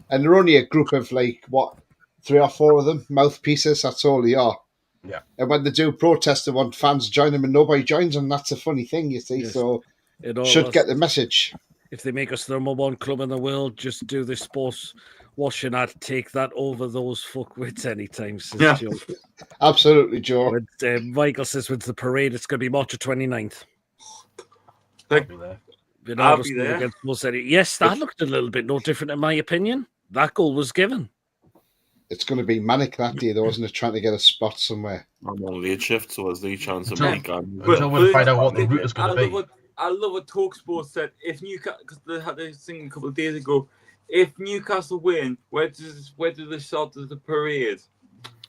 And they're only a group of 3 or 4 of them, mouthpieces. That's all they are. Yeah. And when they do protest, they want fans to join them, and nobody joins them. That's a funny thing, you see. Yes. So It should all- get the message. If they make us the number 1 club in the world, just do this sports washing. I'd take that over those fuckwits anytime, says Yeah. Joe. Absolutely, Joe. When, Michael says when's the parade, it's going to be March 29th. I'll be there. I'll be there. Against Hull City. Yes, that looked a little bit no different in my opinion. That goal was given. It's going to be manic that day, though, isn't it? Trying to get a spot somewhere. I'm on late shift, so there's no chance of Joe- me going. But Joe want to find out what the route is I going to love be. I love what TalkSport said. If Newcastle, because they had this thing a couple of days ago, if Newcastle win, where do they start the parade?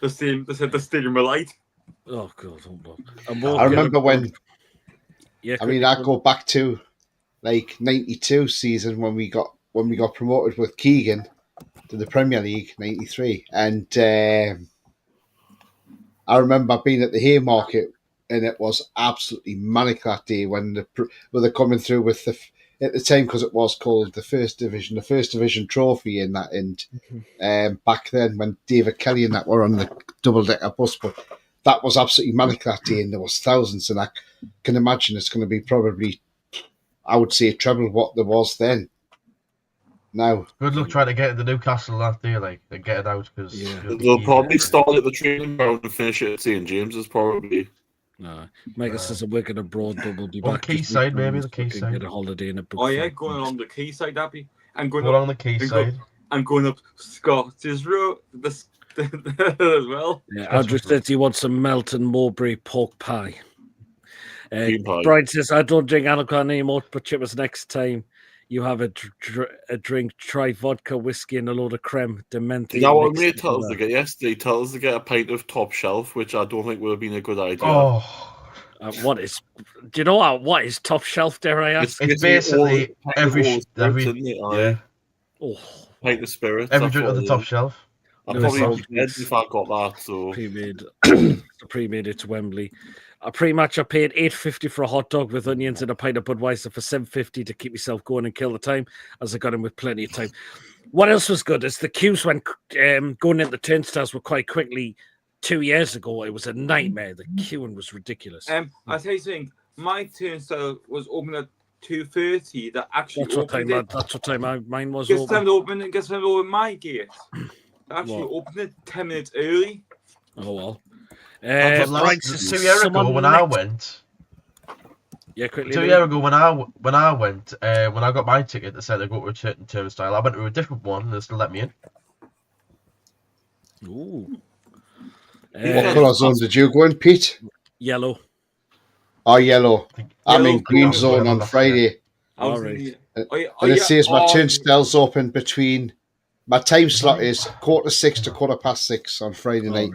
They said the Stadium of Light. Oh god, hold on. I remember when. Yeah, I mean, I go back to 92 season when we got promoted with Keegan to the Premier League, 93, and I remember being at the Haymarket, and it was absolutely manic that day when they're coming through with at the time, because it was called the First Division trophy in that, and back then when David Kelly and that were on the double-decker bus, but that was absolutely manic that day, and there was thousands, and I can imagine it's going to be probably, I would say, treble what there was then. Now, Good luck trying to get into Newcastle that day, and get it out, because They'll probably start at the training ground and finish it at St James's, probably. No, Michael says I'm working abroad, but we'll be Or back. Quayside, maybe, the Quayside. Get a holiday in a book. Oh yeah, going along the quayside, Abby, and going Go up along the quayside. and going up Scott's Road as well. Yeah, Andrew says he wants some Melton Mowbray pork pie. Cream pie. Brian says, I don't drink alcohol anymore, but Chippers, next time you have a drink, try vodka, whiskey, and a load of creme. Demented. Is that what mate told us to get yesterday? Tell us to get a pint of top shelf, which I don't think would have been a good idea. Oh, What is? Do you know what is top shelf? Dare I ask? it's basically every yeah. Oh, Pint of spirits. every that's drink on what the it top is. shelf. I'd No, probably it's be dead if I got that. So pre-made it to Wembley. A pre-match, I paid $8.50 for a hot dog with onions and a pint of Budweiser for $7.50 to keep myself going and kill the time, as I got in with plenty of time. What else was good is the queues when going in the turnstiles were quite quickly. 2 years ago, it was a nightmare. The queuing was ridiculous. I tell you something. My turnstile was open at 2:30. That actually That's what opened time. it. That's what time mine was. Guess Open. time to open it. Guess time to open my gate. They actually What? opened it 10 minutes early. Oh well. But Brian last, says 2 years ago someone when I next- went, Yeah, quickly. 2 Louis. years ago when I went, when I got my ticket, they said I go to a certain turnstile. I went to a different one, and they still let me in. Ooh. what colour zone did you go in, Pete? Yellow. Oh, yellow. I'm in Yellow green colour. zone on Friday. I was Alright. in the- And oh, yeah, And it yeah, says my oh, turnstile's open between. My time slot is 5:45 to 6:15 on Friday night.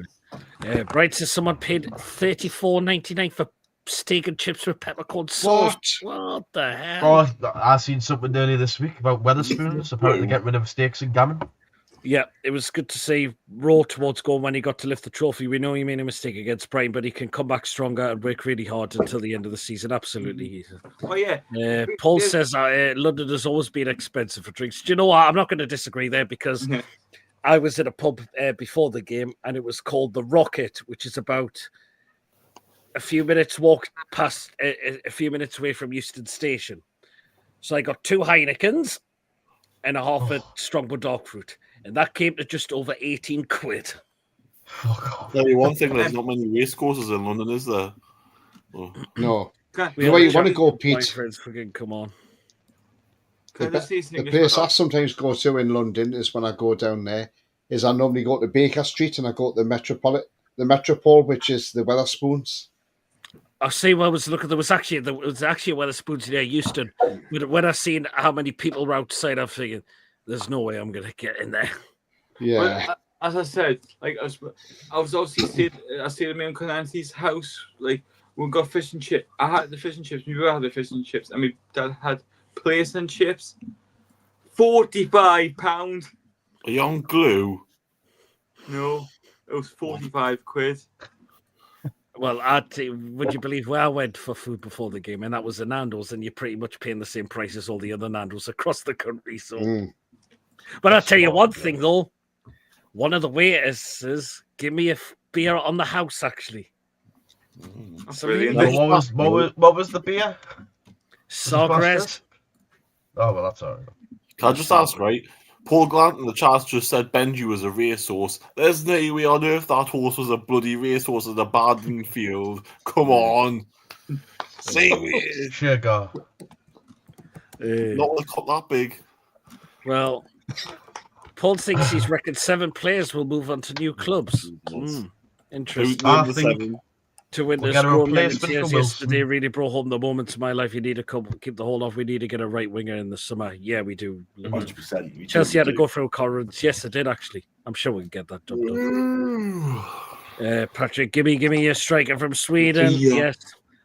Brian says someone paid $34.99 for steak and chips with peppercorn sauce. What the hell? Oh, I seen something earlier this week about Wetherspoons. Apparently, getting rid of steaks and gammon. Yeah, it was good to see Raw towards goal when he got to lift the trophy. We know he made a mistake against Brian, but he can come back stronger and work really hard until the end of the season. Absolutely. Oh yeah. Paul says London has always been expensive for drinks. Do you know what? I'm not going to disagree there because I was at a pub before the game and it was called The Rocket, which is about a few minutes walk past, a few minutes away from Euston Station. So I got 2 Heinekens and a half a Strongbow Dark Fruit. And that came to just over 18 quid. tell you one thing: there's not many race courses in London, is there? Oh. No. Okay. You know where you want to go, Pete? Friends, freaking come on. The place I sometimes go to in London is when I go down there. Is I normally go to Baker Street and I go to the Metropole, which is the Wetherspoons. I see. Well, I was looking. There was actually a Wetherspoons near Euston. When I seen how many people were outside, I'm thinking, "There's no way I'm going to get in there." Yeah. Well, as I said, like I was obviously I stayed at my uncle Nancy's house. Like we got fish and chips. I had the fish and chips. My brother had the fish and chips, and my dad had plaice and chips. £45. Are you on glue? No, it was 45 quid. Well, would you believe where I went for food before the game, and that was a Nando's, and you're pretty much paying the same price as all the other Nando's across the country. So, but I'll tell you one thing though, one of the waiters says, "Give me a beer on the house." Actually, What was the beer? Sawgrass. Oh well, that's alright. Can I just ask, right? Paul Grant in the chat just said Benji was a racehorse. There's no way on earth that horse was a bloody racehorse at the Badden field. Come on. Say it. Sugar. Not with a cup that big. Well, Paul thinks he's reckoned 7 players will move on to new clubs. Interesting. I think to win we'll this get a replacement for yesterday really brought home the moments of my life. You need to keep the hold off. We need to get a right winger in the summer. Yeah, we do. 100%. Chelsea had to go through Corrins. Yes, it did actually. I'm sure we can get that done. Patrick, give me a striker from Sweden. Yes,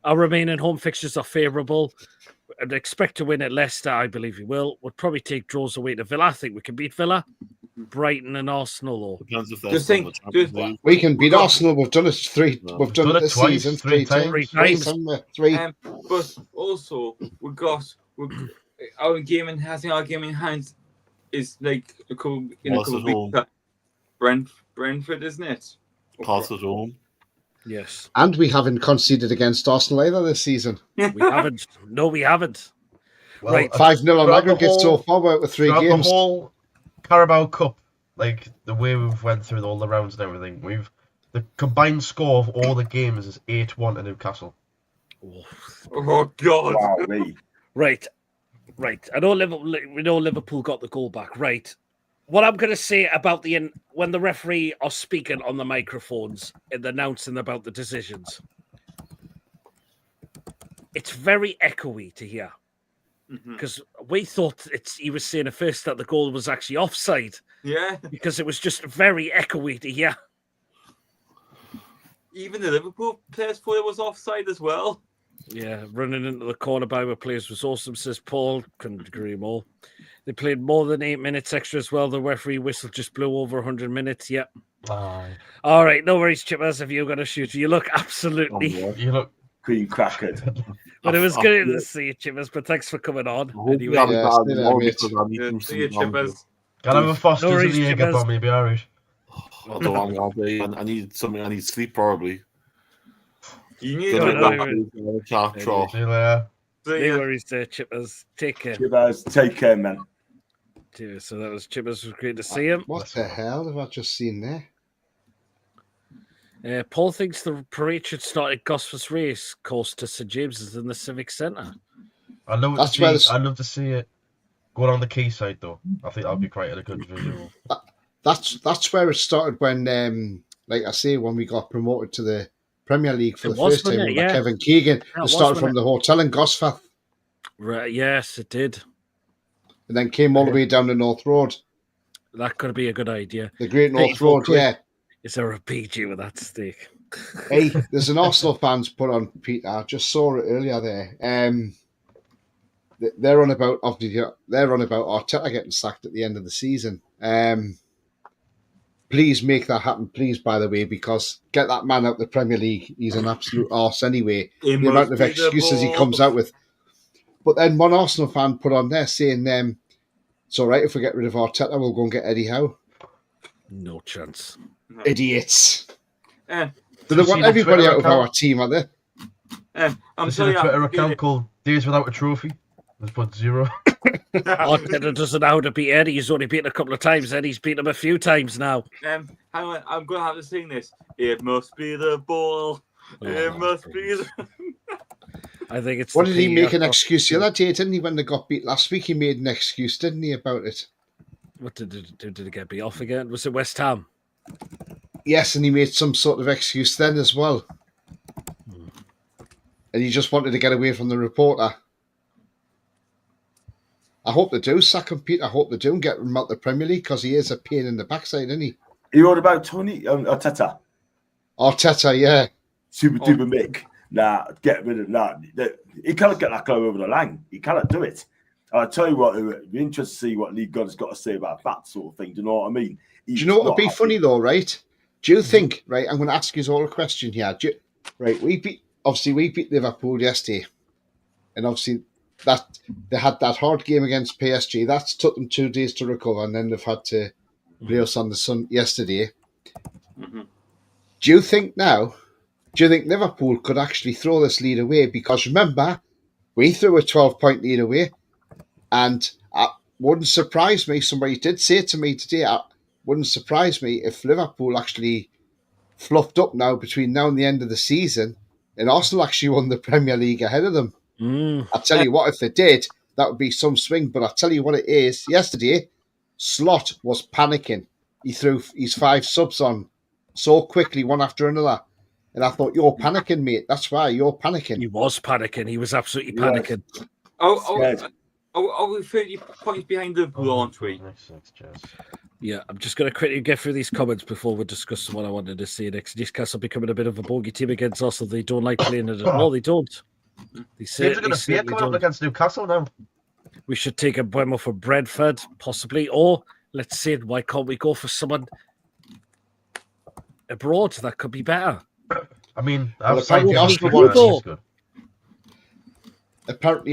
our remaining home fixtures are favourable. I'd expect to win at Leicester. I believe we will. We'll probably take draws away to Villa. I think we can beat Villa. Brighton and Arsenal, though. We can beat Arsenal. We've done it three. We've done it this season three times. But also our game in hand is like a couple weeks. Brentford, isn't it? Pass it home. Yes. And we haven't conceded against Arsenal either this season. We haven't. No, we haven't. Well, right. 5-0 on aggregate so far. We're with 3 games. The whole Carabao Cup, like the way we've went through all the rounds and everything, the combined score of all the games is 8-1 to Newcastle. Oh God! Wow, Right. I know Liverpool got the goal back. Right. What I'm going to say about when the referee are speaking on the microphones and announcing about the decisions, it's very echoey to hear. Because we thought he was saying at first that the goal was actually offside. Yeah. Because it was just very echoey to hear. Even the Liverpool players thought it was offside as well. Yeah, running into the corner by where players was awesome, says Paul. Couldn't agree more. They played more than 8 minutes extra as well. The referee whistle just blew over 100 minutes. Yep. All right, no worries, Chippers. If you're going to shoot, you look absolutely. You look cream crackered. But it was good to see you, Chippers. But thanks for coming on. Anyway. See you, Chippers. Can I have a Foster's and the Jaeger for me, be alright? I don't want to. I need something. I need sleep probably. You need to chat. See you later. No worries there, Chippers. Take care. Chippers, take care, man. So that was Chippers. It was great to see him. What the hell have I just seen there? Paul thinks the parade should start at Gosforth's race course to St James's in the Civic Centre. I'd love to see it going on the quayside though. I think that'd be quite a good visual. That's where it started when, like I say, when we got promoted to the Premier League for the first time with Kevin Keegan. It started from the hotel in Gosforth. Right, yes, it did. And then came all the way down the North Road. That could be a good idea. The Great North Road, yeah. Is there a PG with that steak? Hey, there's an Arsenal fans put on, Peter. I just saw it earlier there. They're on about Arteta getting sacked at the end of the season. Please make that happen, please, by the way, because get that man out of the Premier League. He's an absolute arse anyway. The amount of excuses he comes out with. But then one Arsenal fan put on there saying, it's all right if we get rid of Arteta, we'll go and get Eddie Howe. No chance. No. Idiots. Do they want everybody out of our team, are they? I'm sorry. A Twitter account called Days Without a Trophy. Let's put 0. Arteta doesn't know how to beat Eddie. He's only beaten a couple of times. Eddie's beaten him a few times now. Hang on, I'm going to have to sing this. It must be the ball. It must be the... I think it's. What the did he make an PER. excuse the other day, didn't he, when they got beat last week? He made an excuse, didn't he, about it? What did it do? Did it get beat off again? Was it West Ham? Yes, and he made some sort of excuse then as well. And he just wanted to get away from the reporter. I hope they do sack him, Pete. I hope they do and get him out the Premier League because he is a pain in the backside, isn't he? You heard about Tony Arteta? Arteta, yeah. Super duper Mick. Nah, get rid of he cannot get that guy over the line. He cannot do it. I'll tell you what, it'd be interesting to see what Lee God's got to say about that sort of thing. Do you know what I mean? Do you know what would be funny though, right? Do you think, right? I'm going to ask you all a question here. We beat Liverpool yesterday, and obviously that they had that hard game against PSG. That's took them 2 days to recover, and then they've had to play us on the sun yesterday. Mm-hmm. Do you think Liverpool could actually throw this lead away? Because remember, we threw a 12-point lead away, and it wouldn't surprise me. Somebody did say to me today, it wouldn't surprise me if Liverpool actually fluffed up now between now and the end of the season, and Arsenal actually won the Premier League ahead of them. I tell you what, if they did, that would be some swing. But I tell you what it is. Yesterday, Slot was panicking. He threw his 5 subs on so quickly, one after another. And I thought, you're panicking, mate. That's why you're panicking. He was panicking. He was absolutely panicking. Are we 30 points behind Liverpool, aren't we? Yeah, I'm just going to quickly get through these comments before we discuss what I wanted to say next. Newcastle becoming a bit of a bogey team against Arsenal. They don't like playing it at all. They don't. They Teams are going to fear coming up against Newcastle now. We should take a Buemo for Brentford, possibly. Or, let's say, why can't we go for someone abroad that could be better? I mean, apparently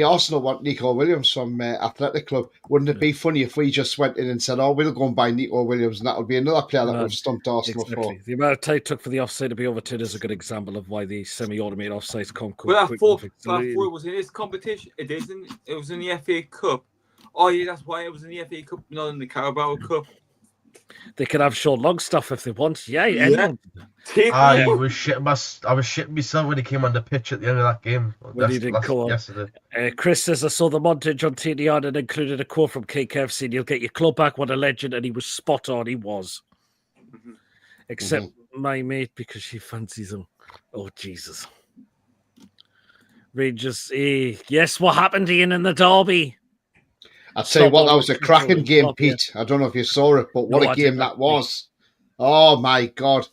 Arsenal want Nico Williams from Athletic Club. Wouldn't it be funny if we just went in and said, we'll go and buy Nico Williams, and that'll be another player that we've stumped Arsenal for. The amount of time it took for the offside to be overturned is a good example of why the semi-automated offsides come quick. Well, I thought it was in this competition. It isn't. It was in the FA Cup. Oh, yeah, that's why it was in the FA Cup, not in the Carabao Cup. They can have Sean Longstaff if they want. Yeah. I was shitting myself when he came on the pitch at the end of that game. When he didn't go on. Yesterday. Chris says, I saw the montage on TDR and included a quote from KKF saying, you'll get your club back, what a legend, and he was spot on, he was. Mm-hmm. Except my mate, because she fancies him. Oh, Jesus. Rangers, yes, what happened to Ian in the derby? I'll tell you what, that was a cracking game, Pete. I don't know if you saw it, but what a game that was. Oh, my God.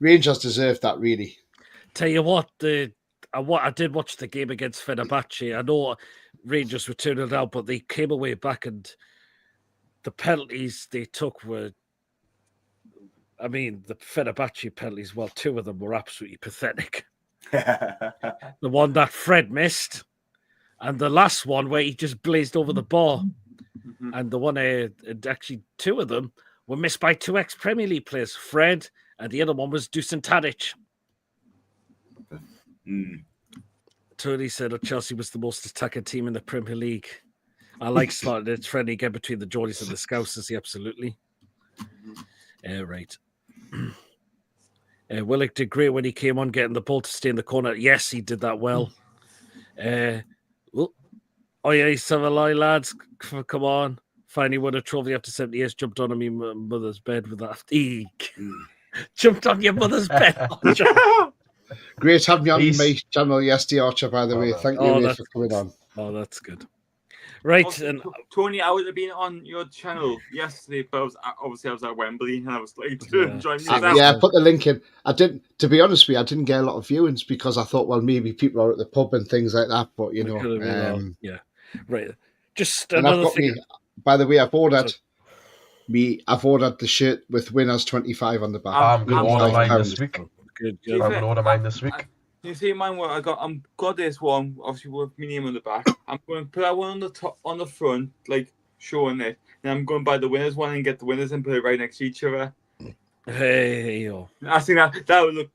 Rangers deserved that, really. Tell you what, I did watch the game against Fenerbahce. I know Rangers were 2-0 down, but they came away back, and the penalties they took were... I mean, the Fenerbahce penalties, well, 2 of them were absolutely pathetic. The one that Fred missed, and the last one where he just blazed over the bar. Mm-hmm. And the one, actually 2 of them were missed by 2 ex-Premier League players, Fred, and the other one was Dusan Tadic. Tony said Chelsea was the most attacking team in the Premier League. I like starting it friendly again between the Geordies and the Scousers, absolutely. Right. Willock did great when he came on, getting the ball to stay in the corner. Yes, he did that well. He's a lie, lads. Come on. Finally won a trophy after 70 years. Jumped on my mother's bed with that. Jumped on your mother's bed. Great having you on my channel yesterday, Archer, by the way. Thank you for coming on. Oh, that's good. Right. Also, and Tony, I would have been on your channel yesterday, but I was at Wembley and I was like, join me. I put the link in. I didn't, to be honest with you, I didn't get a lot of viewings because I thought, well, maybe people are at the pub and things like that, but you know. Right. Just another thing. By the way, I've ordered the shirt with Winners 25 on the back. I'm going to order mine this week. Good. I'm going to order mine this week. You see mine? What I got? Got this one, obviously with my name on the back. I'm going to put that one on the top, on the front, like showing it. And I'm going to buy the winners one and get the winners and put it right next to each other. Hey, I think that would look.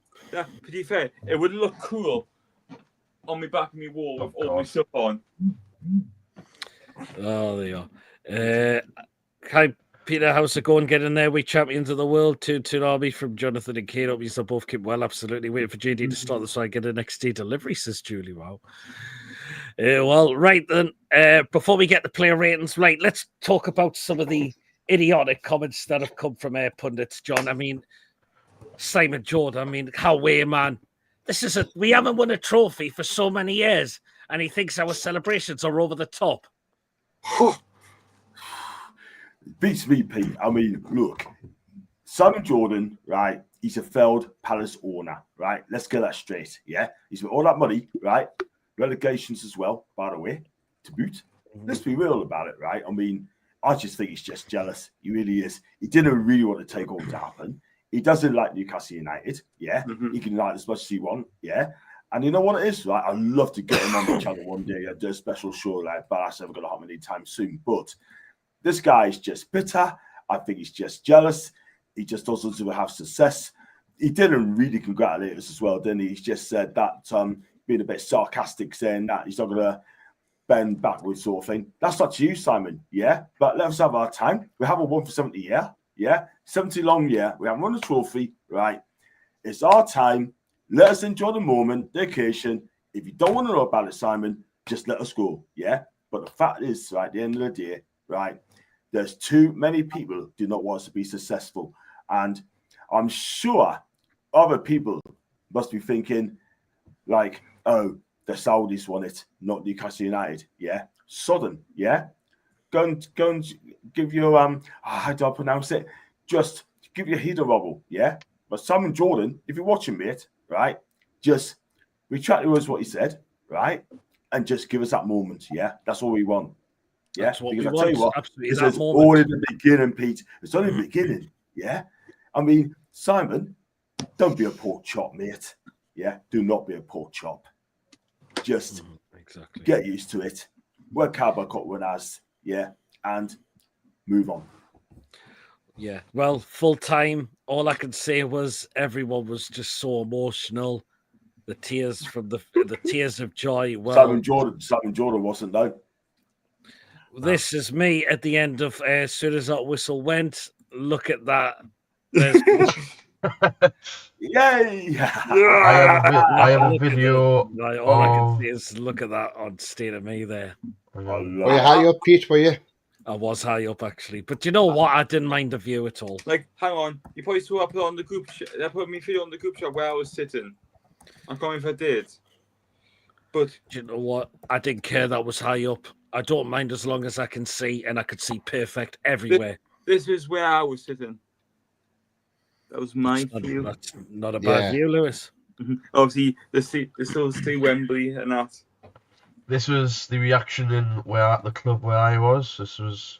Pretty fair. It would look cool on my back of my wall with all my stuff on. Oh, there you are. Hi, Peter. How's it going? Getting there? We champions of the world. 2-2 army from Jonathan and Kate. Hope you both keep well. Absolutely. Waiting for JD to start the side. Get an next day delivery, says Julie. Wow. Well, right then, before we get the player ratings, right, let's talk about some of the idiotic comments that have come from pundits, John. I mean, Simon Jordan, I mean, how way, man. We haven't won a trophy for so many years, and he thinks our celebrations are over the top. Beats me, Pete. I mean, look, Simon Jordan, right? He's a failed Palace owner, right? Let's get that straight, yeah? He's got all that money, right? Relegations as well, by the way, to boot. Let's be real about it, right? I mean, I just think he's just jealous. He really is. He didn't really want the takeover to happen. He doesn't like Newcastle United, yeah? He can like as much as he wants, yeah? And you know what it is, right? I'd love to get him on the channel one day and do a special show, like, but that's never going to happen anytime soon. But this guy is just bitter. I think he's just jealous. He just doesn't have success. He didn't really congratulate us as well, didn't he? He's just said that, being a bit sarcastic, saying that he's not going to bend backwards sort of thing. That's not to you, Simon, yeah? But let us have our time. We haven't won for 70 years, yeah? 70 long year. We haven't won a trophy, right? It's our time. Let us enjoy the moment, the occasion. If you don't want to know about it, Simon, just let us go, yeah? But the fact is, right, at the end of the day, right, there's too many people who do not want us to be successful. And I'm sure other people must be thinking, like, oh, the Saudis won it, not Newcastle United, yeah? Sodden, yeah? Go and give your, how do I pronounce it? Just give your head a wobble, yeah? But Simon Jordan, if you're watching, mate, right, just retract to us what he said, right? And just give us that moment, yeah? That's all we want. Yeah, because I tell you what, it's all in the beginning, Pete. It's only the beginning, yeah? I mean, Simon, don't be a pork chop, mate. Yeah, do not be a pork chop. Just get used to it. We're Carabao Cup winners, yeah, and move on. Yeah, well, full time, all I could say was everyone was just so emotional. The tears from the tears of joy. Well, Simon Jordan wasn't, though. This is me at the end of as soon as that whistle went. Look at that. Yay! I have a video. All I can see is look at that on State of Me there. Were you high up, Pete? Were you? I was high up actually, but you know what? I didn't mind the view at all. Like, hang on, you probably saw I put on the group. I put me video on the group chat where I was sitting. I can't remember if I did, but do you know what? I didn't care that was high up. I don't mind as long as I can see, and I could see perfect everywhere. This is where I was sitting. That was my view. That's not a bad view, Lewis. Obviously, they still see Wembley and that. This was the reaction at the club where I was. This was.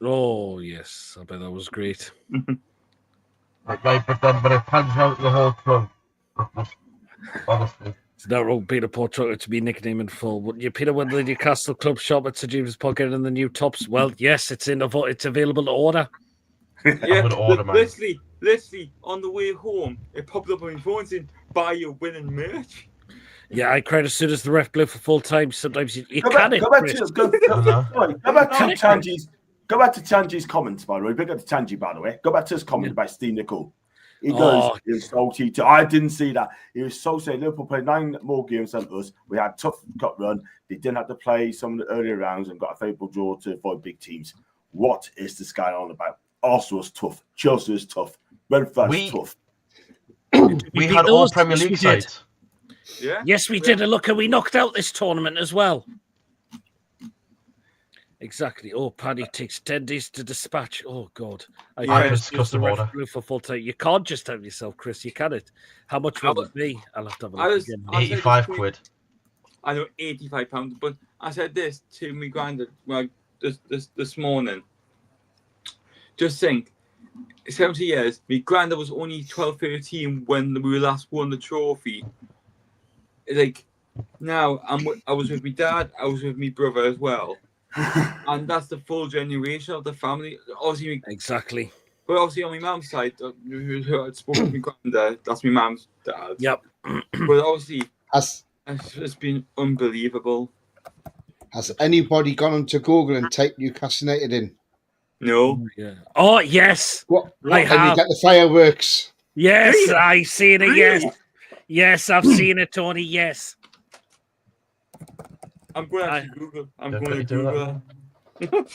Oh yes, I bet that was great. But it pans out the whole club. Honestly. It's not wrong, Peter Portrait to be nicknamed in full. Wouldn't you, Peter, when the Newcastle club shop at Sir James Park getting the new tops? Well, yes, it's available to order. Yeah, literally, on the way home, it popped up on my phone saying, buy your winning merch. Yeah, I cried as soon as the ref blew for full time. Sometimes you go back to Chanji's comments, by the way. Big up to Chanji, by the way. Go back to his comment about Steve Nicol. He goes, he was salty. I didn't see that. He was so saying Liverpool played 9 more games than us. We had a tough cup run. They didn't have to play some of the earlier rounds and got a favourable draw to avoid big teams. What is this guy on about? Arsenal's tough. Chelsea is tough. Brentford's tough. We had all Premier League sides. Yeah. Yes, we did. And look, we knocked out this tournament as well. Exactly. Oh, Paddy takes 10 days to dispatch. Oh, God. Custom order. For full time. You can't just have yourself, Chris. You can't. How much will it be? I'll have to have a look again. 85 quid. I know, £85. But I said this to my granddad this morning. Just think, 70 years, my granddad was only 12, 13 when we last won the trophy. Like, now, I was with my dad, I was with my brother as well. And that's the full generation of the family. Obviously, exactly. But obviously, on my mum's side, who I'd spoken to my granddad, that's my mum's dad. Yep. But obviously, it's been unbelievable. Has anybody gone onto Google and typed Newcastle United in? No. Yeah. Oh, yes. What? I have. You get the fireworks. Yes, I seen it. Yes. Yes, I've seen it, Tony. Yes. I'm going to actually Google. I'm Don't going to do that, Google. man.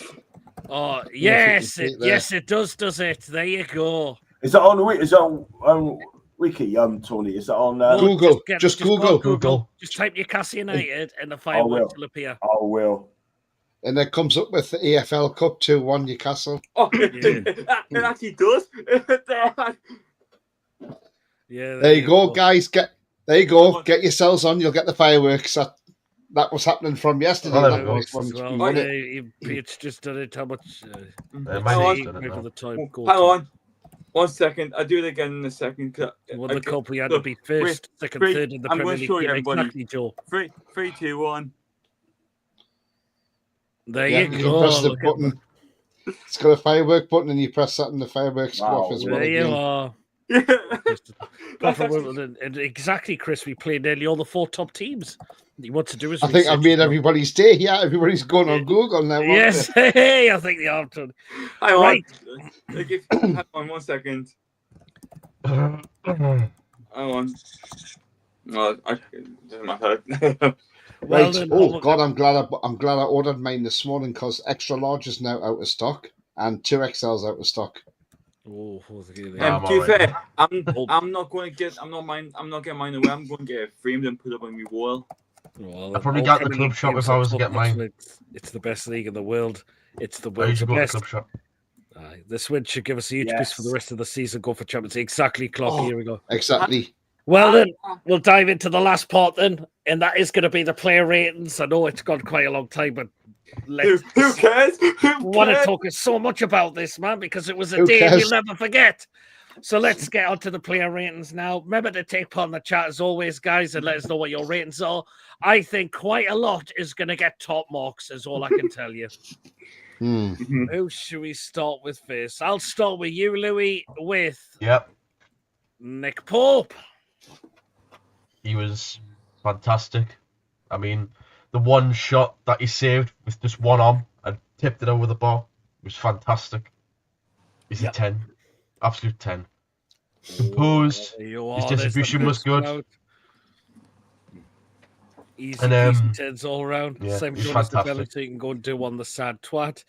Oh, yes. you beat there. Yes, it does it? There you go. Is that on the Is that on Wiki? Tony, is that on? Google. Just Just go Google. on Google. Just type Newcastle United and the will. fireworks will appear. I will. And it comes up with the EFL Cup 2-1 Newcastle. Oh, it actually does. Yeah. There you go, guys. There you go. Get yourselves on. You'll get the fireworks. That was happening from yesterday. Oh, there That we was go. when Well, we won it. Pete's just done it. How much? Mine Hang is on. done it now. The time. Hang on. 1 second. I'll do it again in a second. Won the cup. We had to be first, second, three. third in the I'm Premier gonna League. show you, Yeah, everybody. exactly, Joe. 3, 2, 1. There Yeah, you you go. press the Look at button. It's got a firework button, and you press that, and the fireworks go Wow, off as that. well. There you Again. are. That's actually- And exactly, Chris. We played nearly all the 4 top teams. What to do is I think I've research made as well. everybody's day. Yeah, everybody's going on Google now. aren't Yes, hey, I think they are done. Hang on. Right. Hang on 1 second. Hang on. No, it doesn't matter. they? Well, Right. then, Oh God, I'm glad I ordered mine this morning because extra large is now out of stock and 2XL's out of stock. Oh, I'm To be alright. fair, I'm not going to get. I'm not getting mine away. I'm going to get it framed and put up on my wall. well, I'd probably all get the Premier club League shop teams if I are was to top get mine. notch. It's the best league in the world. It's the I world's usually go to the best. club shop. This win should give us a huge boost Yes. for the rest of the season. Go for Champions League. Exactly, Klopp. Oh. Here we go. Exactly. Well, then, we'll dive into the last part then, and that is going to be the player ratings. I know it's gone quite a long time, but Who cares? I want to talk so much about this, man, because it was a Who day cares? we'll never forget. So let's get on to the player ratings now. Remember to take part in the chat as always, guys, and let us know what your ratings are. I think quite a lot is going to get top marks, is all I can tell you. Who should we start with first? I'll start with you, Louis, with Yep. Nick Pope. He was fantastic. I mean, the one shot that he saved with just one arm and tipped it over the bar was fantastic. He's a 10. Absolute 10. Composed. There you His are. There's the distribution was first good. one out. Easy, And, easy tens all around. yeah, Same he's goal as the fantastic. belly, so you can go and do one the sad twat.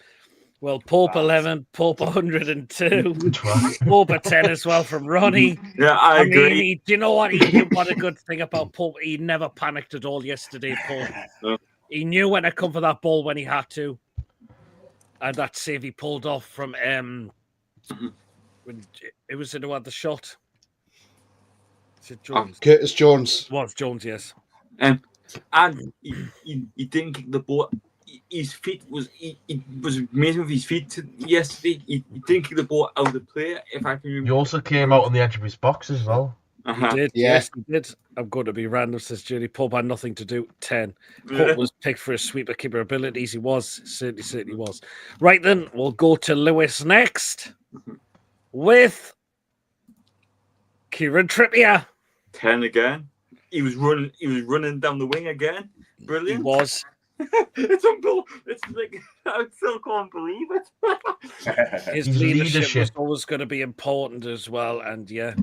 Well, Pope 11, Pope 102, Twat. Pope a 10 as well from Ronnie. Yeah, I agree. Do you know what? What a good thing about Pope. He never panicked at all yesterday, Pope. No. He knew when to come for that ball when he had to. And that save he pulled off from when it was in who had the shot. Is it Jones? Curtis Jones. Was Jones, yes. And he didn't kick the ball. His feet was he was amazing with his feet yesterday. He didn't kick the ball out of the play. If I can remember. He also came out on the edge of his box as well. He did, Yeah. yes, he did. I'm going to be random, says Julie. Pope had nothing to do. 10. Pope was picked for his sweeper keeper abilities. He was. Certainly was. Right then, we'll go to Lewis next with Kieran Trippier. 10 again. He was running down the wing again. He Brilliant. was. It's unbelievable. It's like I still can't believe it. His His leadership was leadership. always going to be important as well. And yeah,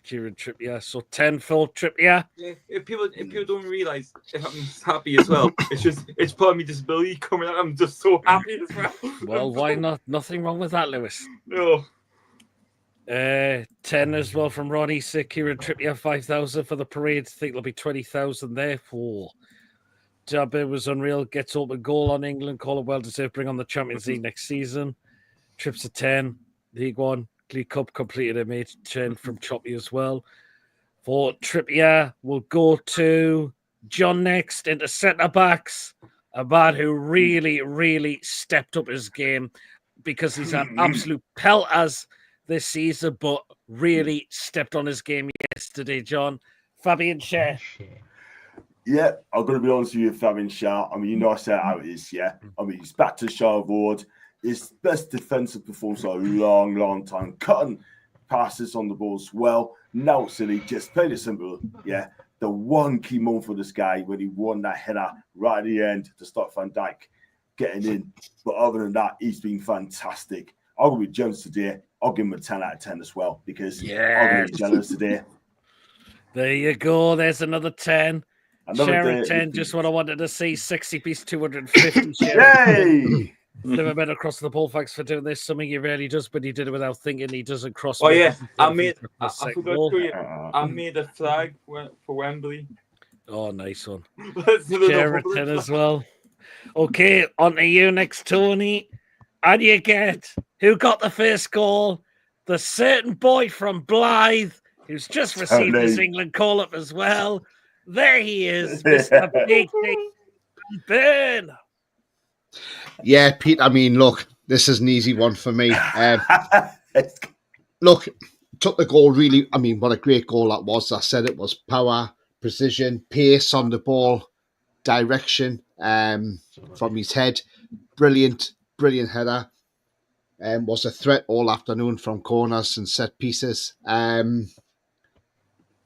Kieran Trippier. So 10 for Trippier. Yeah, if people don't realise if I'm happy as well, it's part of my disability coming out. I'm just so happy as well. Well, why not? Nothing wrong with that, Lewis. No. 10 as well from Ronnie. So Kieran Trippier, 5,000 for the parade. I think there'll be 20,000 there for. Jabber was unreal. Gets open goal on England. Call it well deserved. Bring on the Champions League next season. Trips to 10. League One. League Cup completed a mate 10 from Choppy as well. For Trippier, we'll go to John next into centre backs. A man who really stepped up his game because he's had absolute pelters this season, but really stepped on his game yesterday, John. Fabian Schär. Yeah, I'm going to be honest with you, Fabian Schär. I mean, you know, I said how it is, yeah. I mean, he's back to Schär Award. His best defensive performance for a long time. Cutting passes on the ball as well. Now, silly, just played it simple. Yeah, the one key moment for this guy when he won that header right at the end to stop Van Dijk getting in. But other than that, he's been fantastic. I'm going to be jealous today. I'll give him a 10 out of 10 as well because I'm going to be jealous today. There you go. There's another 10. Another Sharing day. 10, just what I wanted to see. 60 piece, 250 share. Yay! Never been across the ball. Thanks for doing this. Something he rarely does, but he did it without thinking. He doesn't cross. Oh yeah, I I forgot to tell you, I made a flag for Wembley. Oh, nice one. Share Sheraton as well. Okay, on to you next, Tony. And you get who got the first goal? The certain boy from Blyth, who's just received his England call-up as well. There he is, Mr. Big Dan Burn. Yeah, Pete, I mean, look, this is an easy one for me. Look, took the goal really, I mean, what a great goal that was. I said it was power, precision, pace on the ball, direction from his head. Brilliant header. Was a threat all afternoon from corners and set pieces.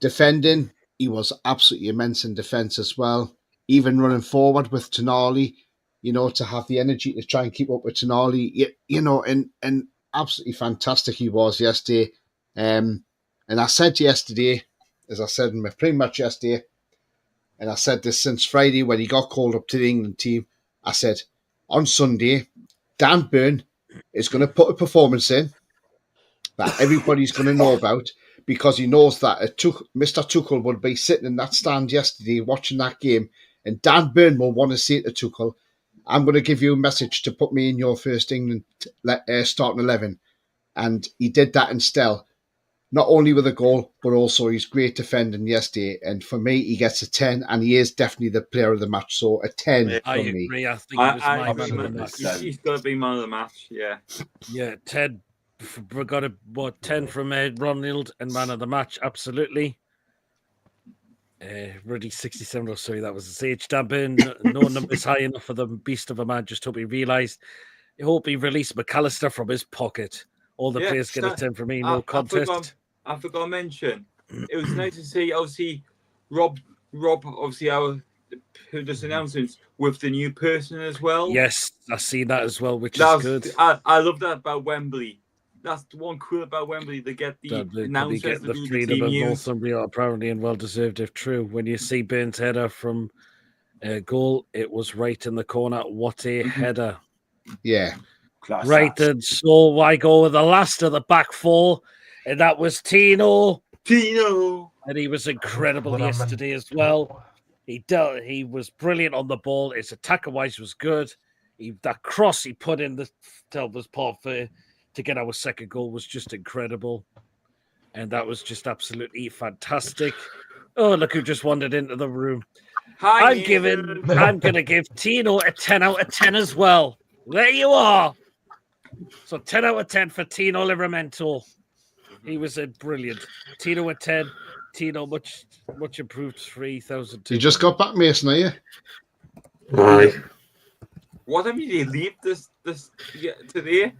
Defending, he was absolutely immense in defence as well. Even running forward with Tonali, to have the energy to try and keep up with Tonali, and absolutely fantastic he was yesterday. And I said yesterday, as I said in my pre-match yesterday, and I said this since Friday when he got called up to the England team, I said, on Sunday, Dan Burn is going to put a performance in that everybody's going to know about, because he knows that Mr. Tuchel would be sitting in that stand yesterday watching that game, and Dan Burn will want to say to Tuchel, I'm going to give you a message to put me in your first England starting 11. And he did that in style, not only with a goal, but also he's great defending yesterday. And for me, he gets a 10, and he is definitely the player of the match. So a 10 I from me. agree. I think he was my man of the match. He's got to be man of the match, yeah. Yeah, 10. We got 10 from Ronald and man of the match, absolutely. Rudy 67, oh sorry, that was his age. Dan Burn, no numbers high enough for the beast of a man. Just hope he realised. I hope he released McAllister from his pocket. All the players get a 10 from me, no contest. I forgot to mention. It was nice to see, obviously, Rob, obviously, who does announcements with the new person as well. Yes, I see that as well, which is good. I love that about Wembley. That's the one cool about Wembley. They get the announcers get to the do freedom the of team Northumbria, apparently, and well deserved if true. When you see Burns' header from goal, it was right in the corner. What a header! Yeah, Class right. And so I go with the last of the back four, and that was Tino, and he was incredible yesterday as well. He was brilliant on the ball. His attacker wise was good. That cross he put in the Telver's part to get our second goal was just incredible. And that was just absolutely fantastic. Oh, look who just wandered into the room. I'm going to give Tino a 10 out of 10 as well. There you are. So 10 out of 10 for Tino Livramento. He was brilliant. Tino a 10. Tino much improved 3,000. You just got back, Mason, are you? Aye. What have you leave this today?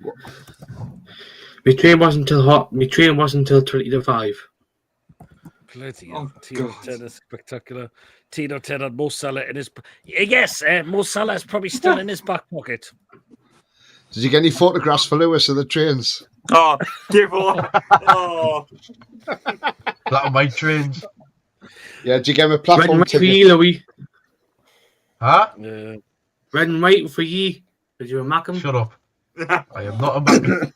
My train wasn't until 20 to 5. Bloody Oh, Tino God. 10 is spectacular. Tino 10 on Mo Salah in his... Yes, Mo Salah is probably still in his back pocket. Did you get any photographs for Lewis of the trains? Oh, give up. Oh. Black and white trains. Yeah, did you get him a Red and platform white for ticket? ye, Louis. Huh? Red and white for ye. Did you mark him? Shut up. I am not a man.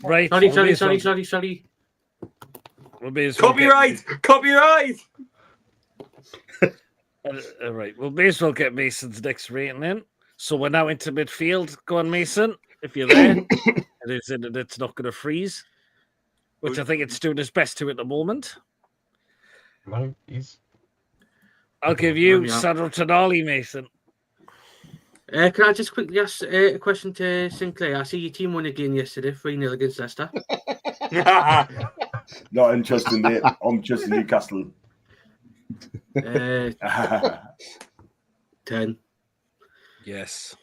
Right. Sorry. We'll may as well Copyright! All right. Well, may as well get Mason's next rating in. So we're now into midfield. Go on, Mason, if you're there. It's not going to freeze, which I think it's doing its best to at the moment. No, he's... I'll give you Sandro Tonali, Mason. Can I just quickly ask a question to Sinclair? I see your team won again yesterday, 3-0 against Leicester. Not interested, mate. I'm just in Newcastle. 10. Yes.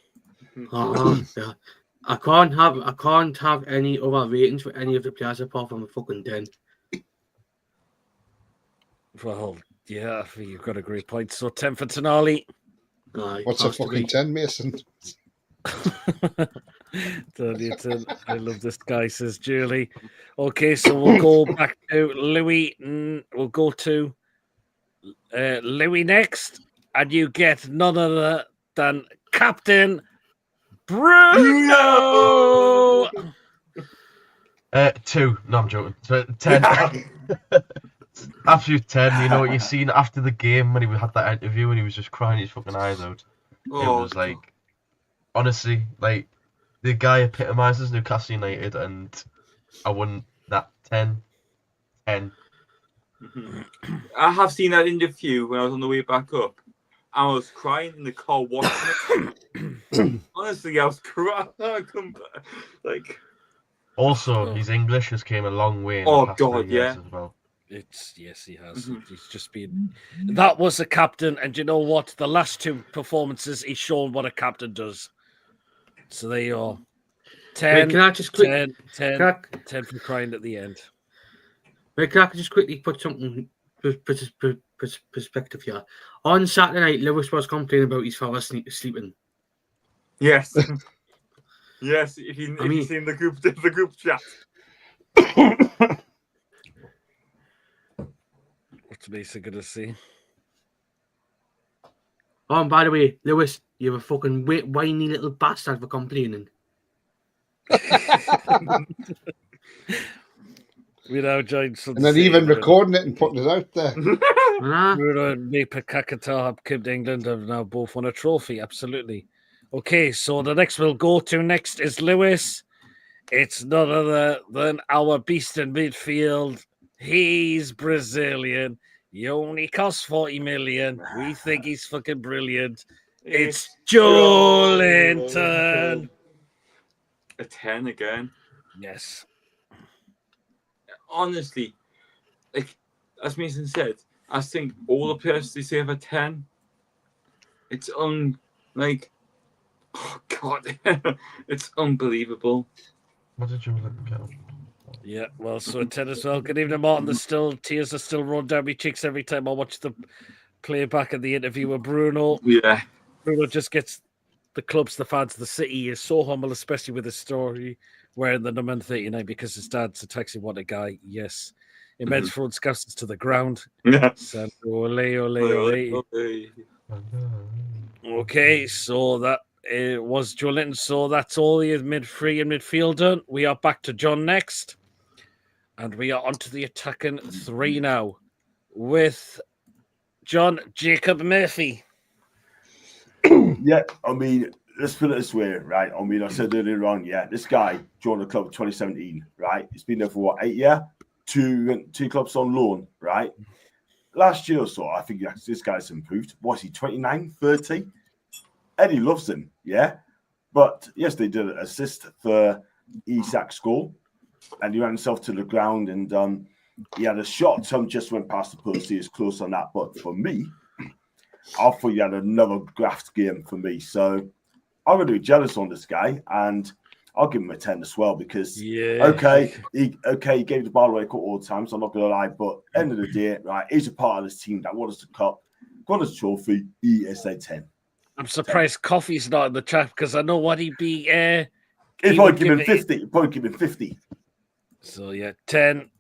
Yeah. I can't have any other ratings for any of the players apart from a fucking 10. Well, yeah, I think you've got a great point. So 10 for Tonali. Aye, What's a fucking 10, Mason? I love this guy, says Julie. Okay, so we'll go back to Louis. We'll go to Louis next, and you get none other than Captain Bruno. 2. No, I'm joking. So 10. Absolute 10. You know what you seen after the game when he had that interview and he was just crying his fucking eyes out. It was like, honestly, like the guy epitomizes Newcastle United, and I wouldn't that 10. I have seen that interview when I was on the way back up. I was crying in the car watching it. Honestly, I was crying. Like, also, his English has came a long way in Oh, the past God, 3 years yeah. as well. Yes, he has. He's just been. That was a captain, and you know what? The last 2 performances, he's shown what a captain does. So there you are. 10. Wait, can I just quick? 10 for crying at the end. Wait, can I just quickly put something perspective here? On Saturday night, Lewis was complaining about his father sleeping. yes. Yes, if you've seen the group chat. What's Mason going to see? Oh, and by the way, Lewis, you're a fucking whiny little bastard for complaining. We now joined some. And then even recording it and putting it out there. Bruno and me, Kakata, have come to England, have now both won a trophy. Absolutely. Okay, so the next we'll go to next is Lewis. It's none other than our beast in midfield. He's Brazilian. He only costs 40 million. We think he's fucking brilliant. It's Joelinton. A 10 again. Yes. Honestly, like as Mason said, I think all the players they say have a 10. It's like, oh God, it's unbelievable. What did you let go? Yeah, well, so a 10 as well. Good evening, Martin. Tears are still rolling down my cheeks every time I watch the playback of the interview with Bruno. Yeah. Bruno just gets the clubs, the fans, the city. He is so humble, especially with his story wearing the number 39 because his dad's a taxi. What a guy. Yes. Immense fraud scousers to the ground. Yeah. Ole. Okay, so that was Joelinton. So that's all the free and midfielder. We are back to John next. And we are onto the attacking 3 now with John Jacob Murphy. Yeah, I mean, let's put it this way, right? I mean, I said earlier on, yeah, this guy joined the club in 2017, right? He's been there for what, 8 years? Two clubs on loan, right? Last year or so, I think this guy's improved. Was he 29, 30? Eddie loves him, yeah? But yes, they did an assist for Isak's goal, and he ran himself to the ground, and he had a shot. Some just went past the post. He was close on that. But for me, I thought he had another graft game for me. So I'm going to be jealous on this guy, and I'll give him a 10 as well because, he gave the ball away a couple of times. I'm not going to lie, but end of the day, right, he's a part of this team that won us the cup, got us a trophy. He is a 10. I'm surprised Coffee's not in the chat because I know what he'd be. He'd probably give him 50. He'd probably give him 50. So, yeah, 10.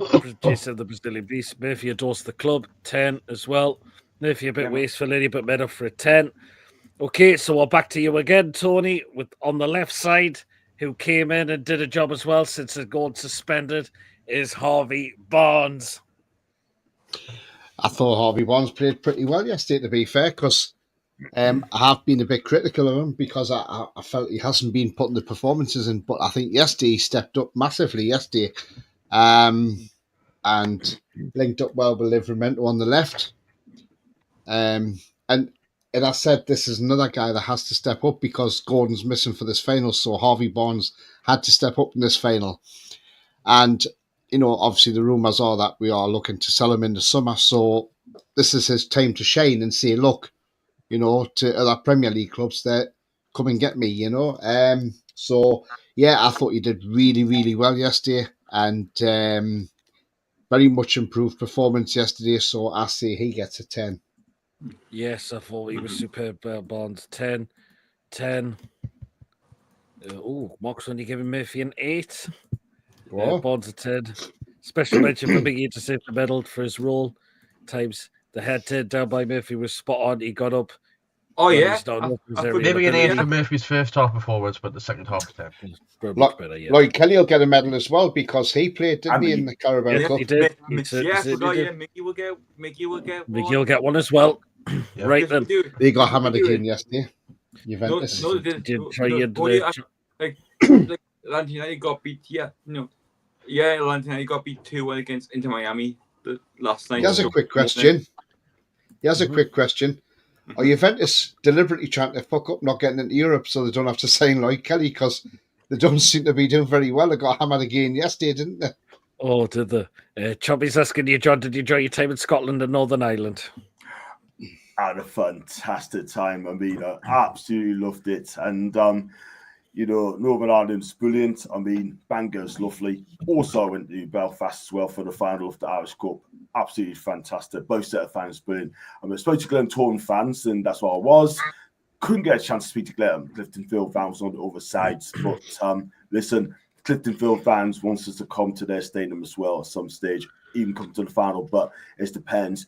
Jason, the Brazilian Beast. Murphy adores the club. 10 as well. Murphy a bit wasteful, but made up for a 10. Okay, so we're back to you again, Tony, with on the left side, who came in and did a job as well since it got suspended, is Harvey Barnes. I thought Harvey Barnes played pretty well yesterday, to be fair, because I have been a bit critical of him because I felt he hasn't been putting the performances in, but I think yesterday he stepped up massively yesterday and linked up well with Livramento on the left. And I said this is another guy that has to step up because Gordon's missing for this final, so Harvey Barnes had to step up in this final. And, you know, obviously the rumours are that we are looking to sell him in the summer, so this is his time to shine and say, look, you know, to other Premier League clubs that come and get me, you know. So, yeah, I thought he did really, really well yesterday and very much improved performance yesterday, so I say he gets a 10. Yes, I thought he was superb, Barnes. 10. Mark's only giving Murphy an 8. Whoa. Bonds a 10. Special mention for Big E to save the medal for his role. Times the head to down by Murphy was spot on. He got up. Oh Well, yeah, he's not up his I area. forget- Maybe an 8 Yeah. for Murphy's first half performance, but the second half 10. Much better, yeah. Lloyd Kelly will get a medal as well because he played, didn't he, in the Carabao Yes, Cup? he did. He Yeah, certainly I forgot. did. Yeah, Mickey will get. Mickey will get one as well. Yeah. Right then. They got hammered again yesterday. No, Juventus. no, they Did no, try no, and only, like Atlanta United got beat. Yeah, no, yeah, Atlanta United got beat 2-1 against Inter Miami last night. Here's a quick question. Quick question. Are Juventus deliberately trying to fuck up not getting into Europe so they don't have to sign Lloyd Kelly because they don't seem to be doing very well? They got hammered again yesterday, didn't they? Oh, did the Chubby's asking you, John, did you enjoy your time in Scotland and Northern Ireland? I had a fantastic time. I mean, I absolutely loved it. And, Northern Ireland's brilliant. I mean, Bangor's lovely. Also, I went to Belfast as well for the final of the Irish Cup. Absolutely fantastic. Both set of fans brilliant. I spoke to Glentoran fans, and that's what I was. Couldn't get a chance to speak to Clifton Field fans on the other sides. But listen, Clifton Field fans wants us to come to their stadium as well at some stage, even come to the final, but it depends.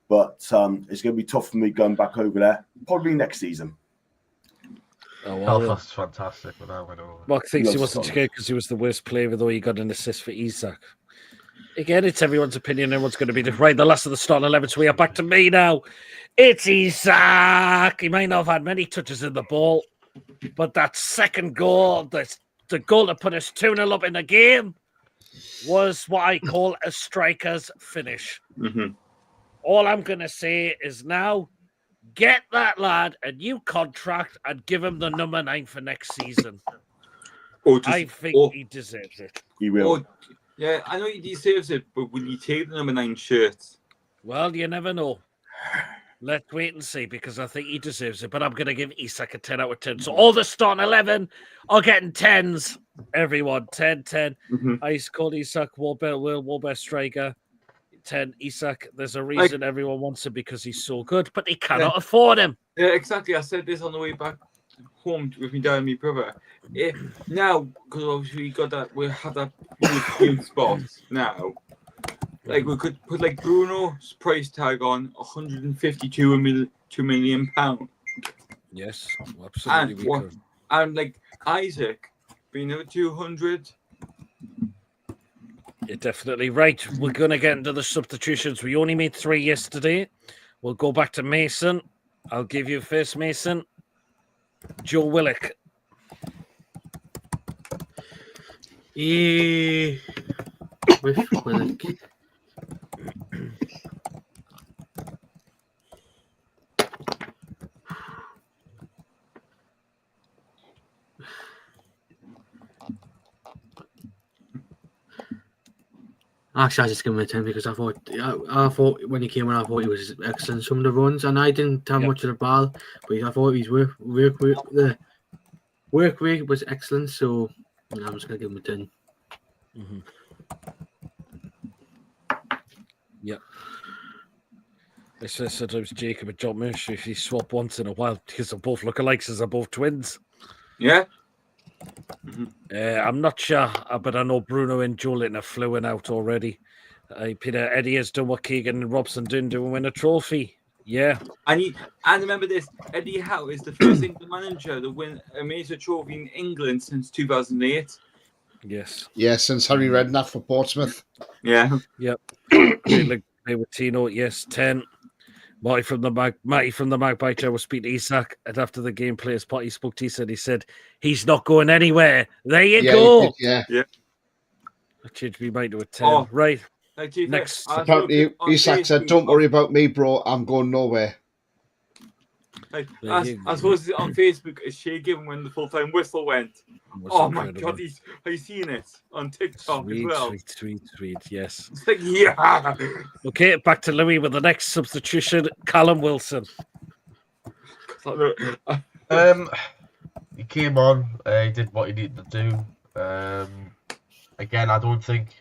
But it's going to be tough for me going back over there, probably next season. Oh, well, Belfast's fantastic when I went over. Mark thinks he Loves wasn't Scotland. scared because he was the worst player, though he got an assist for Isak. Again, it's everyone's opinion. Everyone's going to be different. Right, the last of the starting 11, so we are back to me now. It's Isak. He might not have had many touches in the ball, but that second goal, the goal to put us 2-0 up in the game, was what I call a striker's finish. Mm-hmm. All I'm going to say is now, get that lad a new contract and give him the number 9 for next season. I think he deserves it. He will. Yeah, I know he deserves it, but will he take the number 9 shirt? Well, you never know. Let's wait and see, because I think he deserves it. But I'm going to give Isak a 10 out of 10. So all the starting 11 are getting 10s. Everyone, 10, 10. Mm-hmm. Ice Cold Isak, world best striker. 10 Isak. There's a reason everyone wants him because he's so good, but they cannot afford him. Yeah, exactly. I said this on the way back home with me dad and my brother. Now, because obviously we have that European spot now. Like we could put like Bruno's price tag on 152 million pounds. Yes, absolutely. And like Isak being over 200. You're definitely right. We're going to get into the substitutions. We only made 3 yesterday. We'll go back to Mason. I'll give you first, Mason. Joe Willock. With Willock. Actually, I just give him a 10 because I thought when he came on, I thought he was excellent. Some of the runs, and I didn't have much of the ball, but I thought his work rate was excellent. So I'm just gonna give him a 10. Mm-hmm. Yep. I say sometimes Jacob and John Murphy, if you swap once in a while, because they're both lookalikes, as they're both twins. Yeah. I'm not sure, but I know Bruno and Joelinton are fluing out already. Peter Eddie has done what Keegan and Robson didn't do and win a trophy. Yeah. And remember this, Eddie Howe is the first England manager to win a major trophy in England since 2008. Yes. Yeah, since Harry Redknapp for Portsmouth. Yeah. Yep. Play with Tino, yes, 10. Matty from the Magpie Chair was speaking to Isak, and after the game players party spoke to Isak, he said, he's not going anywhere. There you go. Yeah. I changed my mind to a 10. Right. Next. Apparently, Isak said, don't worry about me, bro. I'm going nowhere. I suppose on Facebook, is she given when the full-time whistle went? Oh my God, have you seen it on TikTok as well? Sweet, yes. It's like, yeah. Okay, back to Louis with the next substitution, Callum Wilson. He came on, he did what he needed to do. Again, I don't think,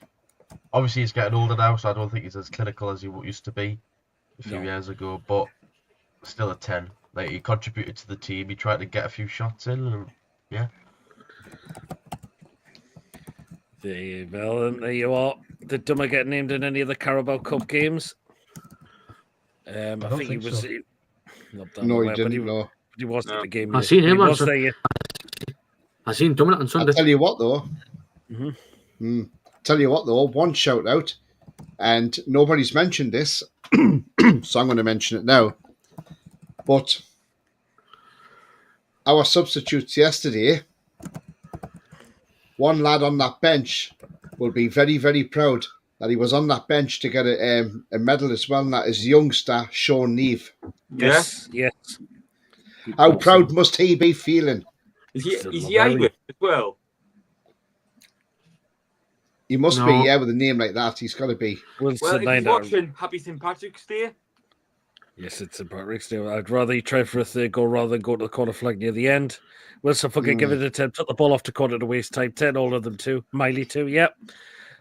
obviously he's getting older now, so I don't think he's as clinical as he used to be a few years ago, but still a 10. Like, he contributed to the team, he tried to get a few shots in, and yeah. There you are. Did Dummer get named in any of the Carabao Cup games? I don't think he think was. so. Not that No, he aware, but didn't. No. he was at the game. I seen him He on was there. I seen Dominic on Sunday. I'll tell you what, though. Tell you what, though. One shout out, and nobody's mentioned this, so I'm going to mention it now. But our substitutes yesterday, one lad on that bench will be very, very proud that he was on that bench to get a medal as well, and that is youngster Sean Neve. Yes. How proud must he be feeling? Is he Irish as well? He must No. be, yeah, with a name like that. He's got to be. Well, if you're watching Happy St. Patrick's Day. Yes, it's St. Patrick's Day. I'd rather you try for a third goal rather than go to the corner flag near the end. Wilson fucking give it a attempt, took the ball off the corner to waste time. 10 all of them too. Miley too, yep.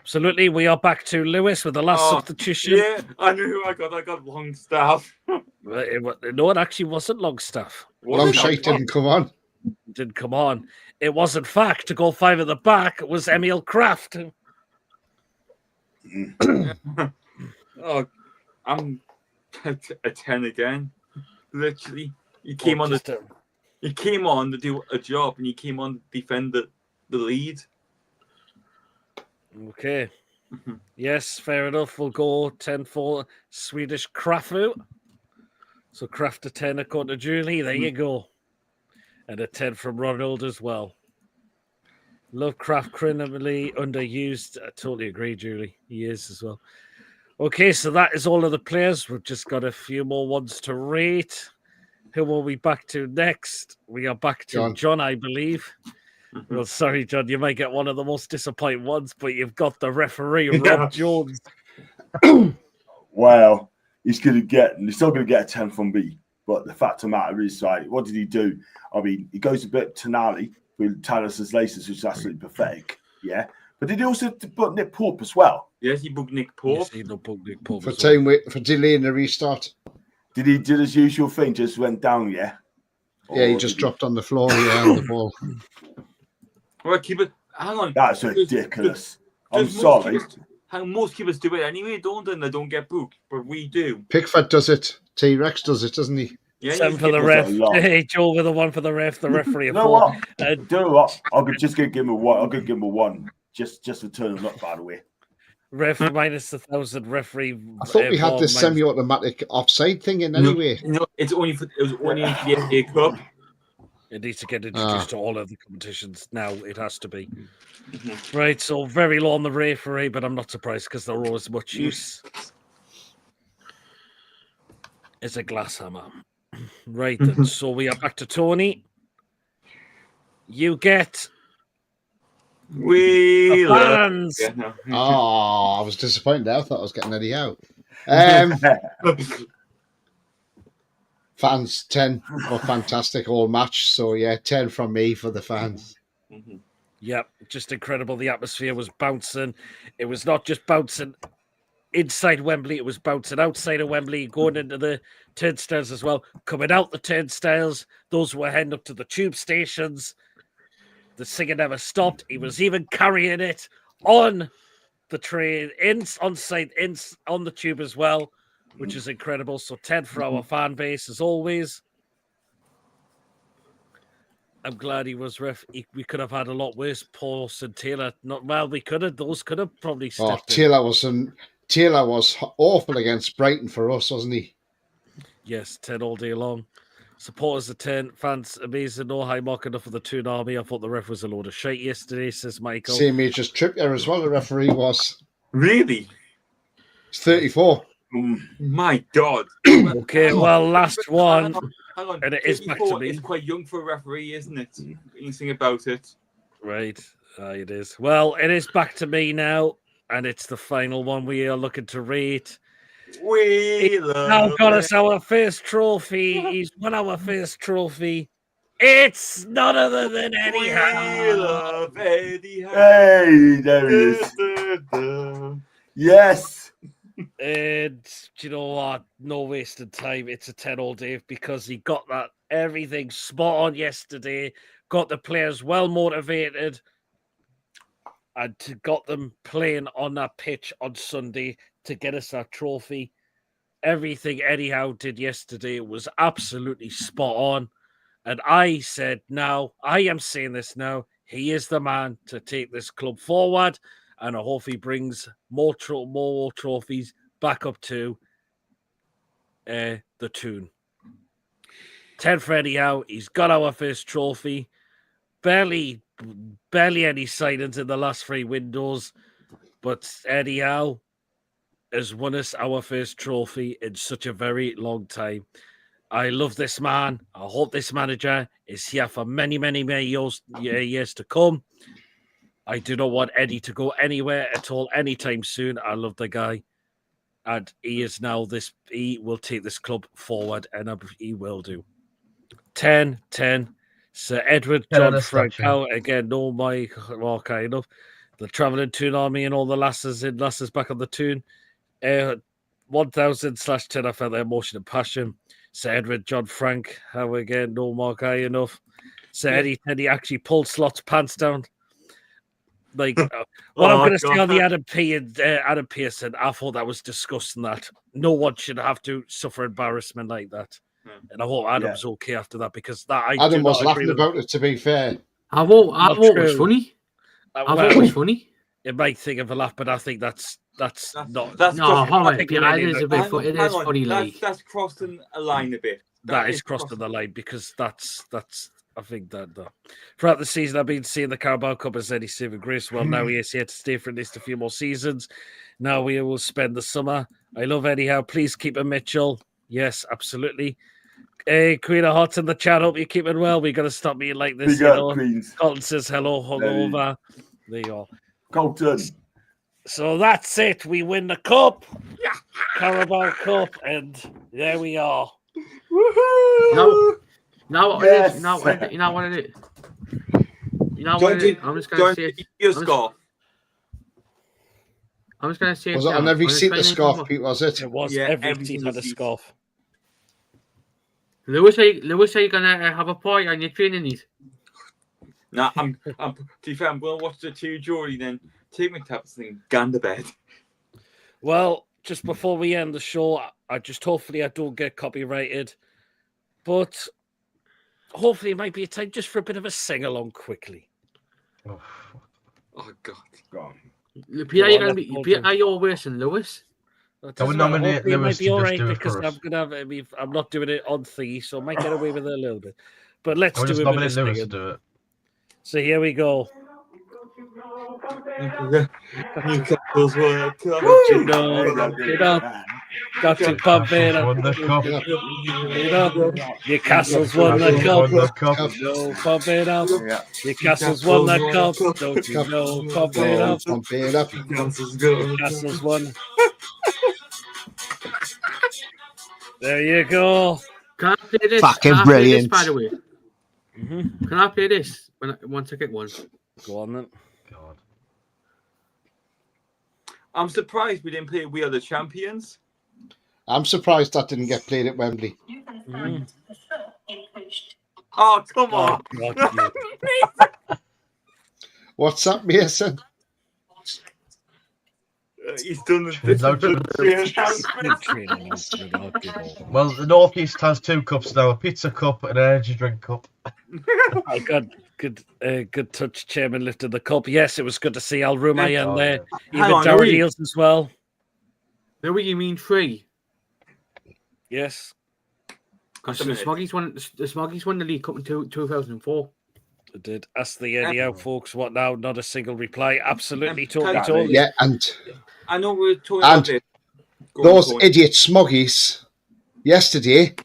Absolutely. We are back to Lewis with the last substitution. Yeah, I knew who I got. I got Longstaff. No, it actually wasn't Longstaff. Longshite didn't come on. Didn't come on. It was, in fact, to go 5 at the back, it was Emil Kraft. Oh, I'm a 10 again. Literally, he came on to do a job, and he came on to defend the lead. Okay. Yes, fair enough. We'll go 10 for Swedish Krafu. So Kraft a 10 according to Julie. There you go. And a 10 from Ronald as well. Lovecraft criminally underused. I totally agree, Julie. He is as well. Okay, so that is all of the players. We've just got a few more ones to rate. Who will we back to next? We are back to John, I believe. Well, sorry, John, you might get one of the most disappointing ones, but you've got the referee, Rob Jones. Well, he's still going to get a 10 from me. But the fact of the matter is, right, what did he do? I mean, he goes a bit Tonali with Talis' laces, which is absolutely pathetic. Yeah. But did he also book Nick Pope as well? Yes, he booked Nick Pope. Yes, he booked Nick Pope for delaying the restart. Did he do his usual thing? Just went down, yeah? Yeah, he just dropped on the floor, on the ball. Well, keeper, hang on. That's ridiculous. I'm sorry. Most keepers do it anyway, don't they? And they don't get booked, but we do. Pickford does it. T-Rex does it, doesn't he? Yeah, 7 for the ref. Hey, Joe with the 1 for the ref. The referee. You know what? Do you know what? I could just give him a 1. I'll give him a 1. Just for turning up, by the way. Ref minus 1,000. Referee. I thought we had this semi-automatic offside thing in anyway. No, it was only for the FA Cup. It needs to get introduced to all of the competitions now. It has to be. Right, so very low on the referee, but I'm not surprised because they're always much use. It's a glass hammer. Right, then. So we are back to Tony. You get fans. Oh, I was disappointed there. I thought I was getting Eddie out. Fans 10 were fantastic all match. So yeah, 10 from me for the fans. Yep, just incredible. The atmosphere was bouncing. It was not just bouncing inside Wembley, it was bouncing outside of Wembley, going into the turnstiles as well, coming out the turnstiles. Those who were heading up to the tube stations. The singer never stopped. He was even carrying it on the train, on the tube as well, which is incredible. So 10 for our fan base as always. I'm glad he was ref. We could have had a lot worse. Paulus and Taylor. We could have. Those could have probably stepped in. Taylor was awful against Brighton for us, wasn't he? Yes, 10 all day long. Supporters of 10. Fans, amazing. No high mark enough for the Toon Army. I thought the ref was a load of shite yesterday, says Michael. Same age as Trippier as well, the referee was. Really? He's 34. My God. Okay, well, last one. Hang on. And it is back to me. It's quite young for a referee, isn't it? Anything about it? Right. It is. Well, it is back to me now. And it's the final one we are looking to rate. We now got us our first trophy. He's won our first trophy. It's none other than Eddie Howe. Hey, there he is. Yes. And do you know what? No wasted time. It's a 10 all day because he got that everything spot on yesterday. got the players well motivated and got them playing on that pitch on Sunday to get us that trophy. Everything Eddie Howe did yesterday was absolutely spot on. And I said, now, I am saying this now, he is the man to take this club forward. And I hope he brings more trophies back up to the Toon. 10 for Eddie Howe. He's got our first trophy. Barely any signings in the last 3 windows. But Eddie Howe has won us our first trophy in such a very long time. I love this man. I hope this manager is here for many, many, many years to come. I do not want Eddie to go anywhere at all anytime soon. I love the guy. And he is now he will take this club forward, and he will do. 10. Sir Edward John Frank out again. No, my kind of the travelling Toon army and all the lasses back on the Toon. 1000/10 for their emotion and passion. Sir Edward John Frank, how again, no more guy enough. Sir Eddie Teddy actually pulled Slot's pants down. Like what I'm going to say on the Adam P and Adam Pearson, I thought that was disgusting. That no one should have to suffer embarrassment like that. And I hope Adam's okay after that, because Adam was laughing about it. To be fair, I thought it was funny. I thought it was funny. It might think of a laugh, but I think that's not. That's it is a bit. It is funny. That's crossing a line a bit. That is crossing the line, because that's. I think that throughout the season, I've been seeing the Carabao Cup as Eddie's saving grace. Well, now he is here to stay for at least a few more seasons. Now we will spend the summer. I love Eddie Howe. Please keep him, Mitchell. Yes, absolutely. Hey, Queen of Hearts in the chat. Hope you're keeping well. We're going to stop being like this. Colton says hello, hungover. There you are. Colton. So that's it. We win the cup. Yeah. Carabao Cup. And there we are. Woohoo! Now what it is? You know what it is? I'm just going to say your scarf. I'm just going to say it. Was it on every seat the scarf, Pete, was it? It was. Every seat had a scarf. Lewis, are you going to have a party on your training knees? No, I'm to be fair, I'm going to watch the 2 jury, then take my tablets and go to bed. Well, just before we end the show, hopefully I don't get copyrighted, but hopefully it might be a time just for a bit of a sing-along quickly. Oh God. Peter, are you worse than Lewis? I would nominate Lewis to just do it because I'm not doing it on thingy, so I might get away with it a little bit. But let's do it. Lewis to do it. So here we go. Newcastle's World Cup. Got to pump it up. Newcastle's won the cup. No, pump it up. Newcastle's won the cup. Don't you know? Pump it up. Pump it up. Newcastle's won. There you go. Can I play this? Fucking brilliant. By the way, can I play this once I get one? Go on then. God. I'm surprised we didn't play We Are the Champions. I'm surprised that didn't get played at Wembley. Oh, come on. What's that, Mason? He's done the Well, the North East has 2 cups now: a pizza cup and an energy drink cup. I got good touch. Chairman lifted the cup. Yes, it was good to see Al Rumayyan there. Even Darren Eels as well. No, you mean 3? Yes. Because the Smoggies won the League Cup in 2004. They did. Ask the Eddie out, folks. What now? Not a single reply. Absolutely, totally. Yeah, and I know we were talking about it. Those idiot Smoggies yesterday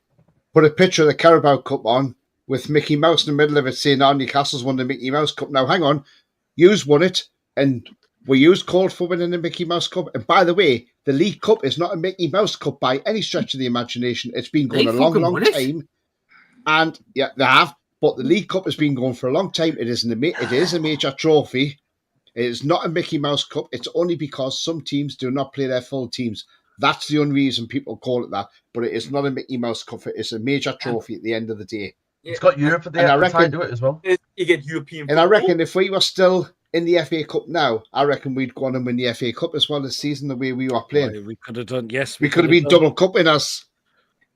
put a picture of the Carabao Cup on with Mickey Mouse in the middle of it, saying, "Oh, Newcastle's won the Mickey Mouse Cup." Now, hang on, yous won it, and were yous called for winning the Mickey Mouse Cup? And by the way, the League Cup is not a Mickey Mouse Cup by any stretch of the imagination. It's been going a long, long time, and yeah, they have. But the League Cup has been going for a long time. It is a major trophy. It is not a Mickey Mouse Cup. It's only because some teams do not play their full teams. That's the only reason people call it that. But it is not a Mickey Mouse Cup. It's a major trophy at the end of the day. It's got Europe at the And I end reckon- to it as well. You get European And I football. reckon if we were still in the FA Cup now, I reckon we'd go on and win the FA Cup as well this season, the way we were playing. We could have done, yes. We could have been done. double cup winners.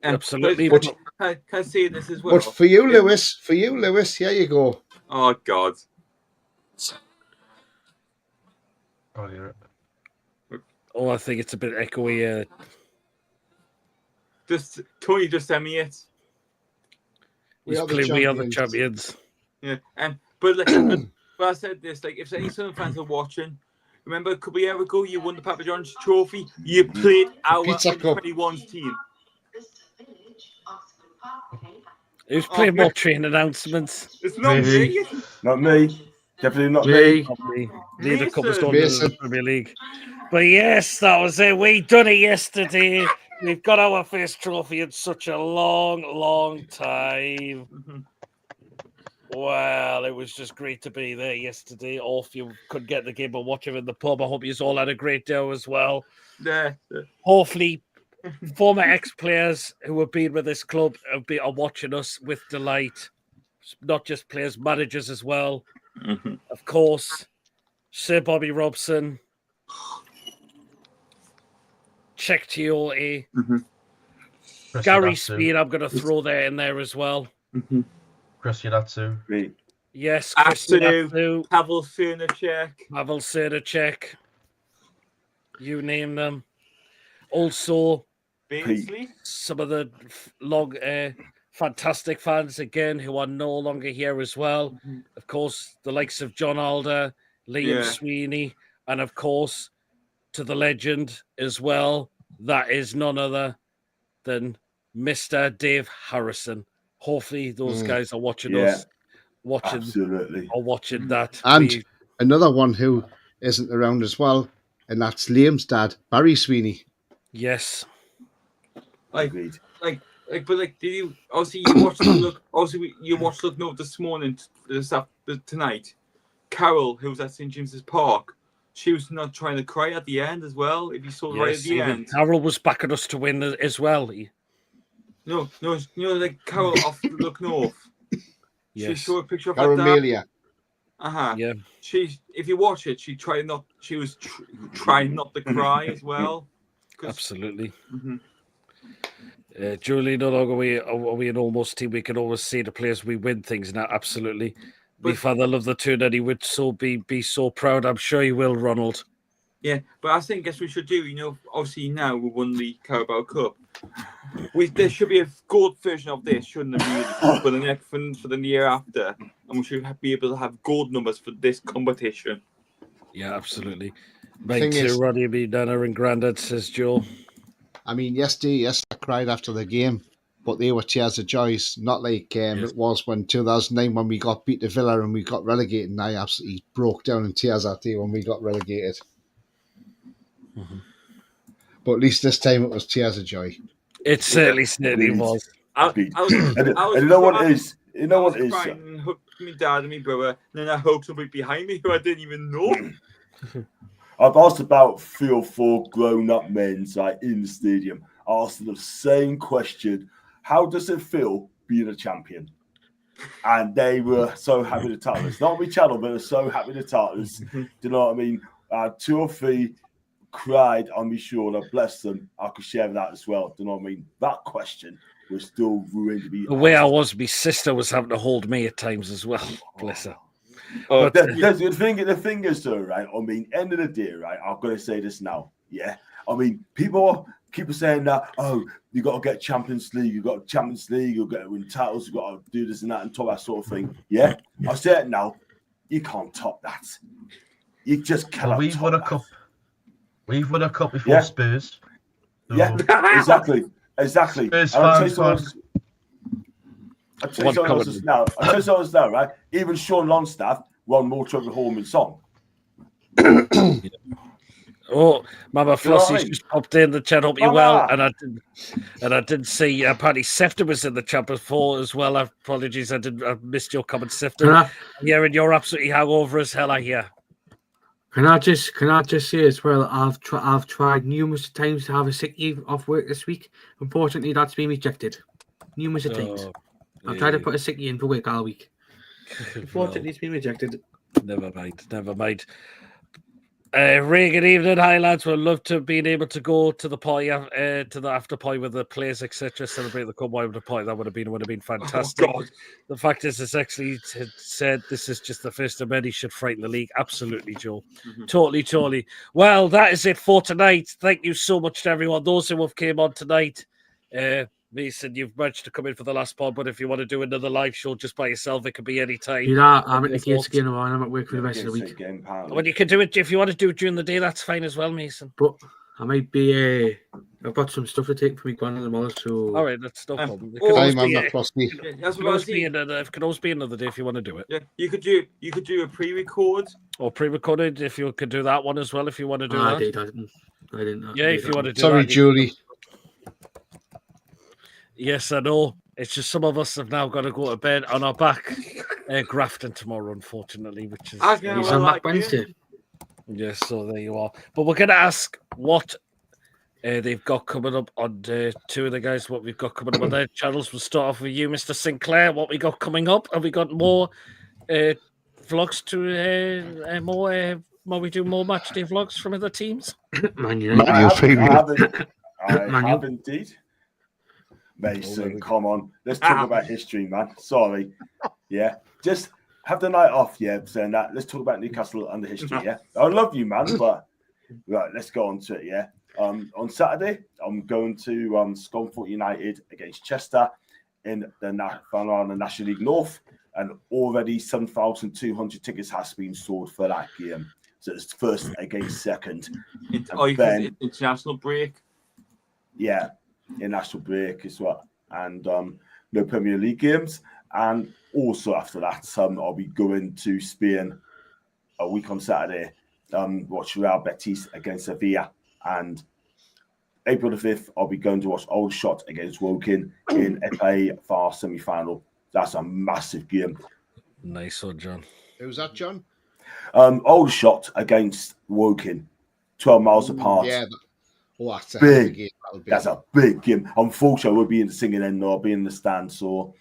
And Absolutely. Can I say this as well? But for you, Lewis, here you go. Oh, God. Oh, yeah. Oh, I think it's a bit echoey. Tony just sent me it. He's playing We Are the Champions. Yeah, but I said this, like, if any Sunderland fans are watching, remember a couple of years ago you won the Papa John's Trophy. You played our Pizza Cup. 21's team. Who's playing more train announcements? It's not me. Not me. Definitely not Me. Not me. Neither cup was Mason. done in the Premier League. But yes, that was it. We done it yesterday. We've got our first trophy in such a long, long time. Well, it was just great to be there yesterday. Or if you could get the game and watch it in the pub, I hope you all had a great day as well. Yeah. Hopefully, former ex-players who have been with this club are watching us with delight. Not just players, managers as well. Of course, Sir Bobby Robson, Czech Tiote, Gary Speed, I'm going to throw there in there as well. Chris Yadatsu. Me. Yes, Pavel Cernacek. Pavel Cernacek. You name them. Also, Beardsley. some of the long, fantastic fans again who are no longer here as well. Of course, the likes of John Alder, Liam Sweeney, and of course, to the legend as well. That is none other than Mr. Dave Harrison. Hopefully, those guys are watching us, Absolutely. watching that. And another one who isn't around as and that's Liam's dad, Barry Sweeney. Yes. Agreed. Did you obviously you watched look? Obviously, you watched Look North this morning, tonight. Carol, who was at St James's Park, she was not trying to cry at the end as well. If you saw right at the end, Carol was backing us to win as well. No, like Carol off Look North. Yes. She showed a picture of Carol her dad. Melia. Yeah. If you watch it, she was trying not to cry as well. Absolutely. Julie, no longer are we an almost team. We can always say the players we win things now. Absolutely. My father loved the tune, and he would be so proud. I'm sure he will, Ronald. Yeah, but I think we should do. Obviously now we won the Carabao Cup. There should be a gold version of this, shouldn't there? For the year after, and we should be able to have gold numbers for this competition. Yeah, absolutely. Mate, to Roddy B. Nana and Grandad, says Joe. I mean, yesterday I cried after the game, but they were tears of joy, not like it was when 2009 when we got beat to Villa and we got relegated, and I absolutely broke down in tears that day when we got relegated. But at least this time it was tears of joy. It certainly was. You know what it is? You know what it is? I hugged my dad and my brother, and then I hugged somebody behind me who I didn't even know. I've asked about 3 or 4 grown-up men in the stadium. I asked them the same question: how does it feel being a champion? And they were so happy to tell us. Not me channel, but they're so happy to tell us. Do you know what I mean? 2 or 3 cried on me shoulder. Bless them. I could share that as well. Do you know what I mean? That question was still ruined to be. The way I was, my sister was having to hold me at times as well. Bless her. The thing is, though, right? I mean, end of the day, right? I'm going to say this now. Yeah. I mean, people keep saying that, you got to get Champions League, you've got Champions League, you've got to win titles, you've got to do this and that and top that sort of thing. Yeah. I say it now. You can't top that. You just cannot. We've won a cup. We've won a cup before Spurs. So. Yeah, exactly. Spurs I'll tell you something else now, right? Even Sean Longstaff won more trophy home in song. Oh, Mama Flossie's just popped in the chat. Hope you're well, and I did see apparently Sefton was in the chat before as well. Apologies, I missed your comment, Sefton. Yeah, and you're absolutely hangover as hell, I hear. Can I just say as well? I've tried numerous times to have a sick leave off work this week. Unfortunately, that's been rejected numerous times. I've tried to put a sickie in for work all week. Unfortunately, it's been rejected. Never mind. Ray, good evening. Hi, lads. We'd love to have been able to go to the party, to the after party with the players, etc. Celebrate the cup with the party. That would have been fantastic. God. The fact is, it's actually said this is just the first of many should frighten the league. Absolutely, Joe. Totally. Well, that is it for tonight. Thank you so much to everyone. Those who have came on tonight. Mason, you've managed to come in for the last pod, but if you want to do another live show just by yourself, it can be any time. I'm at the gates again, and I'm at work for the rest of the week. Well, you can do it if you want to do it during the day. That's fine as well, Mason. But I might be. I've got some stuff to take for me going tomorrow. So all right, that's no problem. It can always be another day if you want to do it. Yeah, you could do a pre-record or pre-recorded if you could do that one as well if you want to do that. I didn't. Yeah, if you want to do Sorry, that. Julie. Yes, I know. It's just some of us have now got to go to bed on our back, grafting tomorrow, unfortunately, which is. He's on back Wednesday. Yes, so there you are. But we're going to ask what they've got coming up on two of the guys. What we've got coming up on their channels. We'll start off with you, Mr. Sinclair. What we got coming up? Have we got more vlogs to more? We do more match day vlogs from other teams. I have indeed. Mason, come on. Let's talk about history, man. Sorry. Yeah. Just have the night off, saying that. Let's talk about Newcastle and the history, yeah? I love you, man, but right, let's go on to it, yeah? On Saturday, I'm going to Scunthorpe United against Chester in the National League North, and already 7,200 tickets has been sold for that game. So it's first against second. International break? Yeah. International break as well, and no Premier League games. And also after that, I'll be going to Spain a week on Saturday. Watch Real Betis against Sevilla, and April the 5th, I'll be going to watch Old Shot against Woking in FA Far semi-final. That's a massive game. Nice one, John. Who's that, John? Old Shot against Woking, 12 miles apart. Yeah. That's a big game. That's a big game. Unfortunately, we'll be in the singing end, or I'll be in the stand. So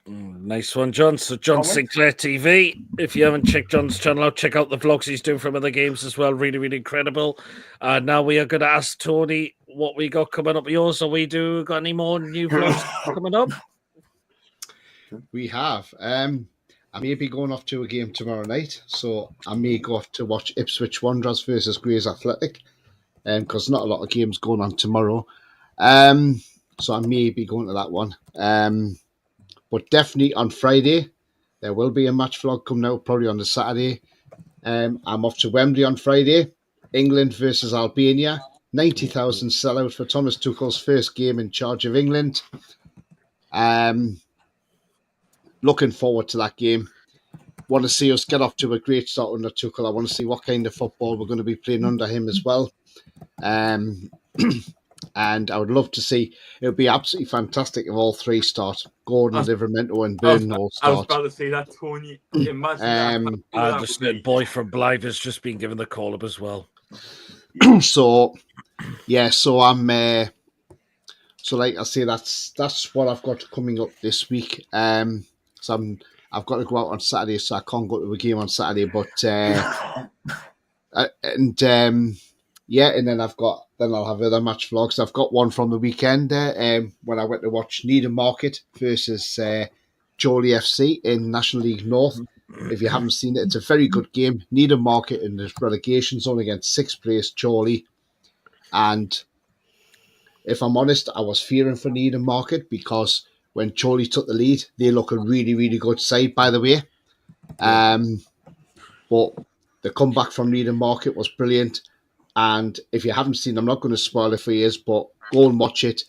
nice one, John. So John Sinclair TV. If you haven't checked John's channel out, check out the vlogs he's doing from other games as well. Really incredible. Now we are going to ask Tony what we got coming up. Yours? So we got any more new vlogs coming up? We have. I may be going off to a game tomorrow night, so I may go off to watch Ipswich Wanderers versus Grays Athletic. Because not a lot of games going on tomorrow. So I may be going to that one. But definitely on Friday, there will be a match vlog coming out, probably on the Saturday. I'm off to Wembley on Friday. England versus Albania. 90,000 sellout for Thomas Tuchel's first game in charge of England. Looking forward to that game. Want to see us get off to a great start under Tuchel. I want to see what kind of football we're going to be playing under him as well. And I would love to see, it would be absolutely fantastic if all three start. Gordon, Livramento and Burn all start. I was about to say that, Tony. Imagine the boy from Blyth has just been given the call up as well. So I'm so like I say, that's what I've got coming up this week. So I've got to go out on Saturday, so I can't go to a game on Saturday, but and then I'll have other match vlogs. I've got one from the weekend when I went to watch Needham Market versus Chorley FC in National League North. If you haven't seen it, it's a very good game. Needham Market in the relegation zone against 6th place Chorley. And if I'm honest, I was fearing for Needham Market because when Chorley took the lead, they look a really, really good side, by the way. But the comeback from Needham Market was brilliant. And if you haven't seen, I'm not going to spoil it for you, but go and watch it.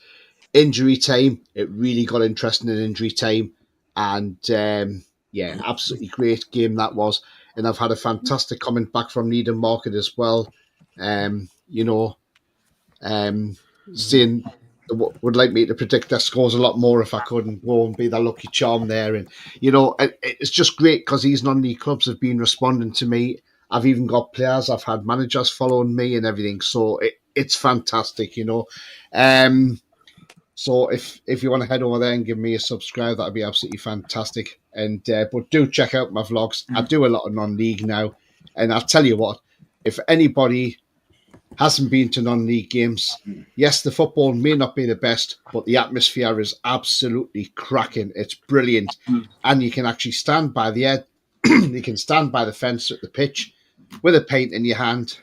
Injury time, it really got interesting in injury time. And absolutely great game that was. And I've had a fantastic comment back from Needham Market as well. Saying would like me to predict their scores a lot more if I could and go and be the lucky charm there. And, it's just great because these non-league clubs have been responding to me. I've even got players, I've had managers following me and everything. So it's fantastic, So So if you want to head over there and give me a subscribe, that'd be absolutely fantastic. And but do check out my vlogs. I do a lot of non-league now, and I'll tell you what, if anybody hasn't been to non-league games, yes, the football may not be the best, but the atmosphere is absolutely cracking. It's brilliant, and you can actually stand by the edge. You can stand by the fence at the pitch with a pint in your hand,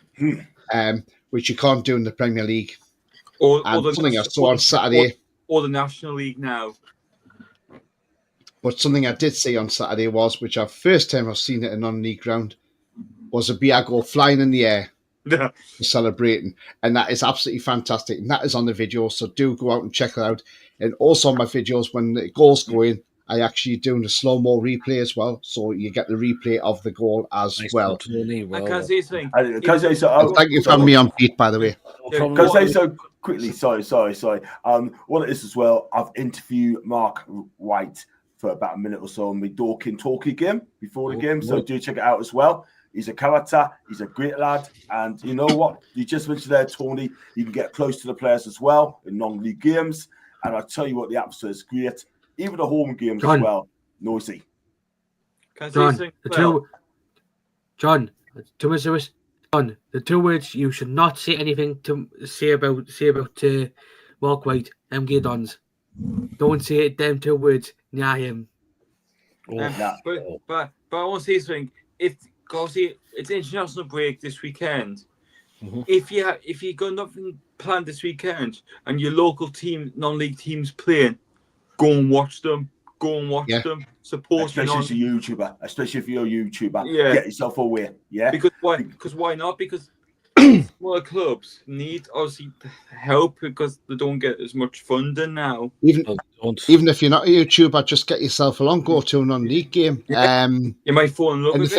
which you can't do in the Premier League. Or Something I saw on Saturday. Or the National League now. But something I did see on Saturday was, which first time I've seen it in non-league ground, was a Biago flying in the air, celebrating. And that is absolutely fantastic. And that is on the video, so do go out and check it out. And also on my videos, when the goals go in, I actually doing a slow-mo replay as well, so you get the replay of the goal as well. I can't say something. Thank you for having me on, Pete, by the way. Can I say so quickly? Sorry. What it is as well, I've interviewed Mark White for about a minute or so on the Dorking Talkie game before the game, so do check it out as well. He's a character, he's a great lad, and you know what? You just mentioned there, Tony, you can get close to the players as well in non-league games, and I tell you what, the atmosphere is great. Even the home games as well, noisy. John, the two words you should not say anything to say about Mark White, MG Dons. Don't say them two words near him. But I want to say something. Because it's international break this weekend. Mm-hmm. If you got nothing planned this weekend and your local team, non-league teams playing, go and watch them. Support them. Especially if you're a YouTuber. Get yourself aware. Yeah. Because why? Because why not? Because smaller clubs need obviously help because they don't get as much funding now. Even if you're not a YouTuber, just get yourself along. Go to a non-league game. You might fall in love with it.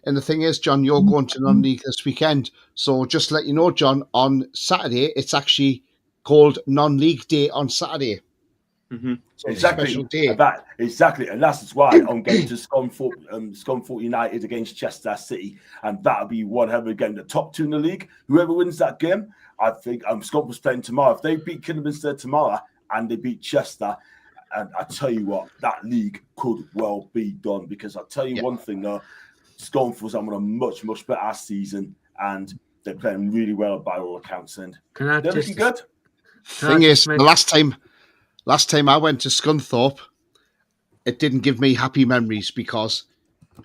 And the thing is, John, you're going to non-league this weekend. So just to let you know, John, on Saturday, it's actually called non-league day on Saturday. Mm-hmm. So exactly, and that's why I'm going to Scunthorpe United against Chester City, and that'll be one hell of a game. The top two in the league, whoever wins that game, I think Scunthorpe's playing tomorrow. If they beat Kidderminster tomorrow and they beat Chester, and I tell you what, that league could well be done. Because I tell you one thing though, Scunthorpe's having a much better season, and they're playing really well by all accounts. And they're looking good. Thing is, the last time I went to Scunthorpe, it didn't give me happy memories because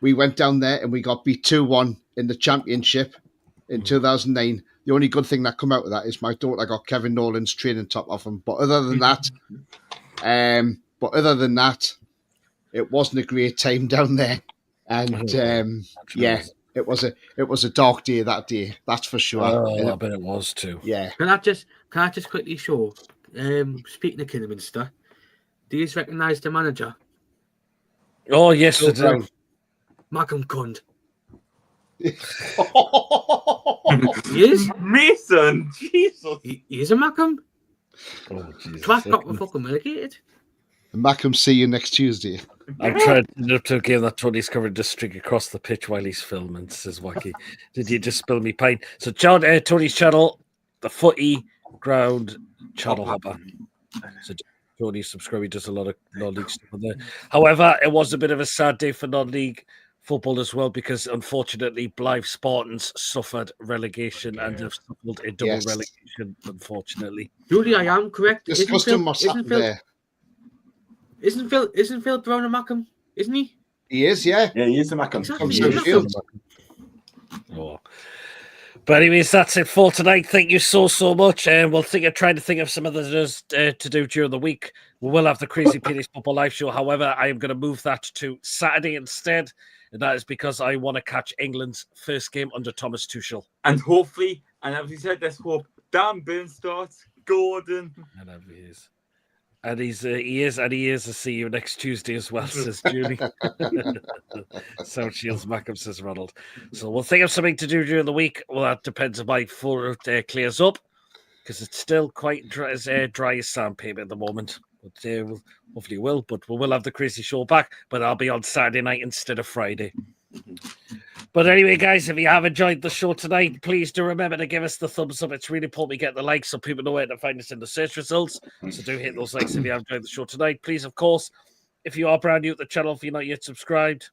we went down there and we got beat 2-1 in the championship in 2009. The only good thing that come out of that is my daughter got Kevin Nolan's training top off him. But other than that, it wasn't a great time down there. And it was a dark day that day. That's for sure. I bet it was too. Yeah. Can I just quickly show? Speaking of Kidderminster, do you recognise the manager? Oh yes, I do. Malcolm Cunt. He is Mason. Jesus, he is a Malcolm. Oh Jesus! Track got the fucking relegated. Malcolm, see you next Tuesday. I'm trying to interrupt to a game that Tony's covered just streak across the pitch while he's filming. Says Wacky. Did you just spill me pint? So John, Tony's channel, the Footy Ground channel hopper. So Tony, subscribe. He does a lot of non-league stuff on there. However, it was a bit of a sad day for non-league football as well because unfortunately Blyth Spartans suffered relegation and have suffered a double relegation. Unfortunately, Julie, I am correct. Disgusting what's happened there. Isn't Phil Brown a Malcolm? Isn't he? He is, yeah. Yeah, he is a Malcolm. Oh. But anyways, that's it for tonight. Thank you so much. And we'll try to think of some others to do during the week. We will have the Crazy Penis Football Live Show. However, I am going to move that to Saturday instead. And that is because I want to catch England's first game under Thomas Tuchel. And hopefully, and as we said, let's hope Dan Burn starts, Gordon. And he is. And he is. I'll see you next Tuesday as well, says Julie. South Shields Mackham, says Ronald. So we'll think of something to do during the week. Well, that depends if my foot clears up, because it's still quite dry as sandpaper at the moment. But hopefully will. But we will have the Crazy Show back, but I'll be on Saturday night instead of Friday. But anyway, guys, if you have enjoyed the show tonight, please do remember to give us the thumbs up. It's really important we get the likes so people know where to find us in the search results. So do hit those likes if you have enjoyed the show tonight. Please, of course, if you are brand new to the channel, if you're not yet subscribed,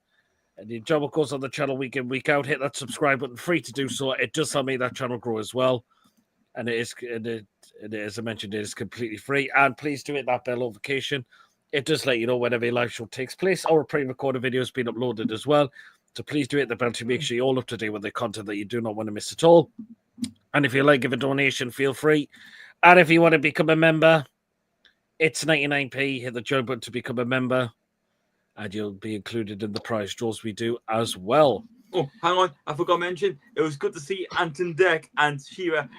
and you enjoy what goes on the channel week in, week out, hit that subscribe button, free to do so. It does help make that channel grow as well. And it is, as I mentioned, it is completely free. And please do hit that bell notification. It does let you know whenever a live show takes place or a pre-recorded video has been uploaded as well. So please do hit the bell to make sure you're all up to date with the content that you do not want to miss at all. And if you like, give a donation, feel free. And if you want to become a member, it's 99p. Hit the join button to become a member. And you'll be included in the prize draws we do as well. Oh, hang on. I forgot to mention, it was good to see Anton Deck and Shearer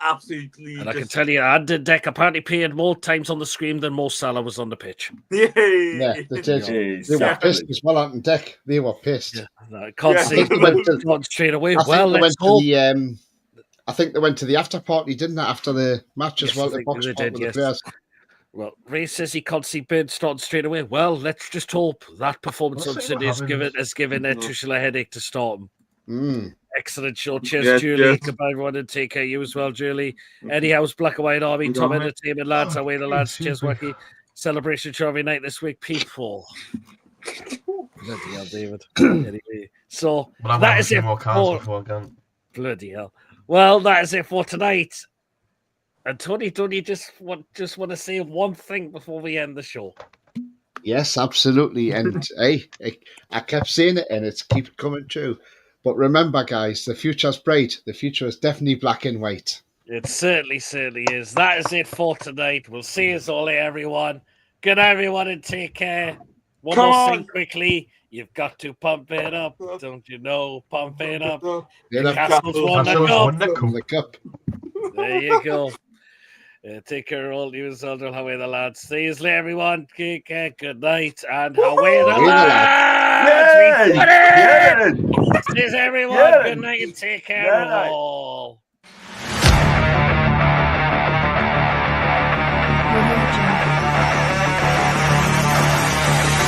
absolutely. And I can tell you, Anton Deck apparently appeared more times on the screen than Mo Salah was on the pitch. Yeah, they did. They were pissed as well, Anton Deck. They were pissed. Yeah, I can't see them straight away. I I think they went to the after party, didn't they, after the match as well? The box party with the players. Well, Ray says he can't see Bird starting straight away. Well, let's just hope that performance on Sunday has given Tuchel a headache to start him. Excellent show. Cheers, Julie. Goodbye, everyone, and take care. You as well, Julie. Eddie House, Black and White Army, Tom Entertainment, lads. Away the lads. Cheers, Wacky. Celebration show every night this week. People. Bloody hell, David. Anyway, so that is it. Bloody hell. Well, that is it for tonight. And Tony, don't you just want to say one thing before we end the show? Yes, absolutely. And hey, I kept saying it, and it's keep coming true. But remember, guys, the future's bright. The future is definitely black and white. It certainly is. That is it for tonight. We'll see you all later, everyone. Good night, everyone, and take care. One more thing quickly. You've got to pump it up. Don't you know? Pump it up. Newcastle's won the cup. There you go. Take care of all you and Zelda. Away the lads. See you later, everyone. Take care. Good night. And away the lads. Cheers, everyone. Good night and take care of all.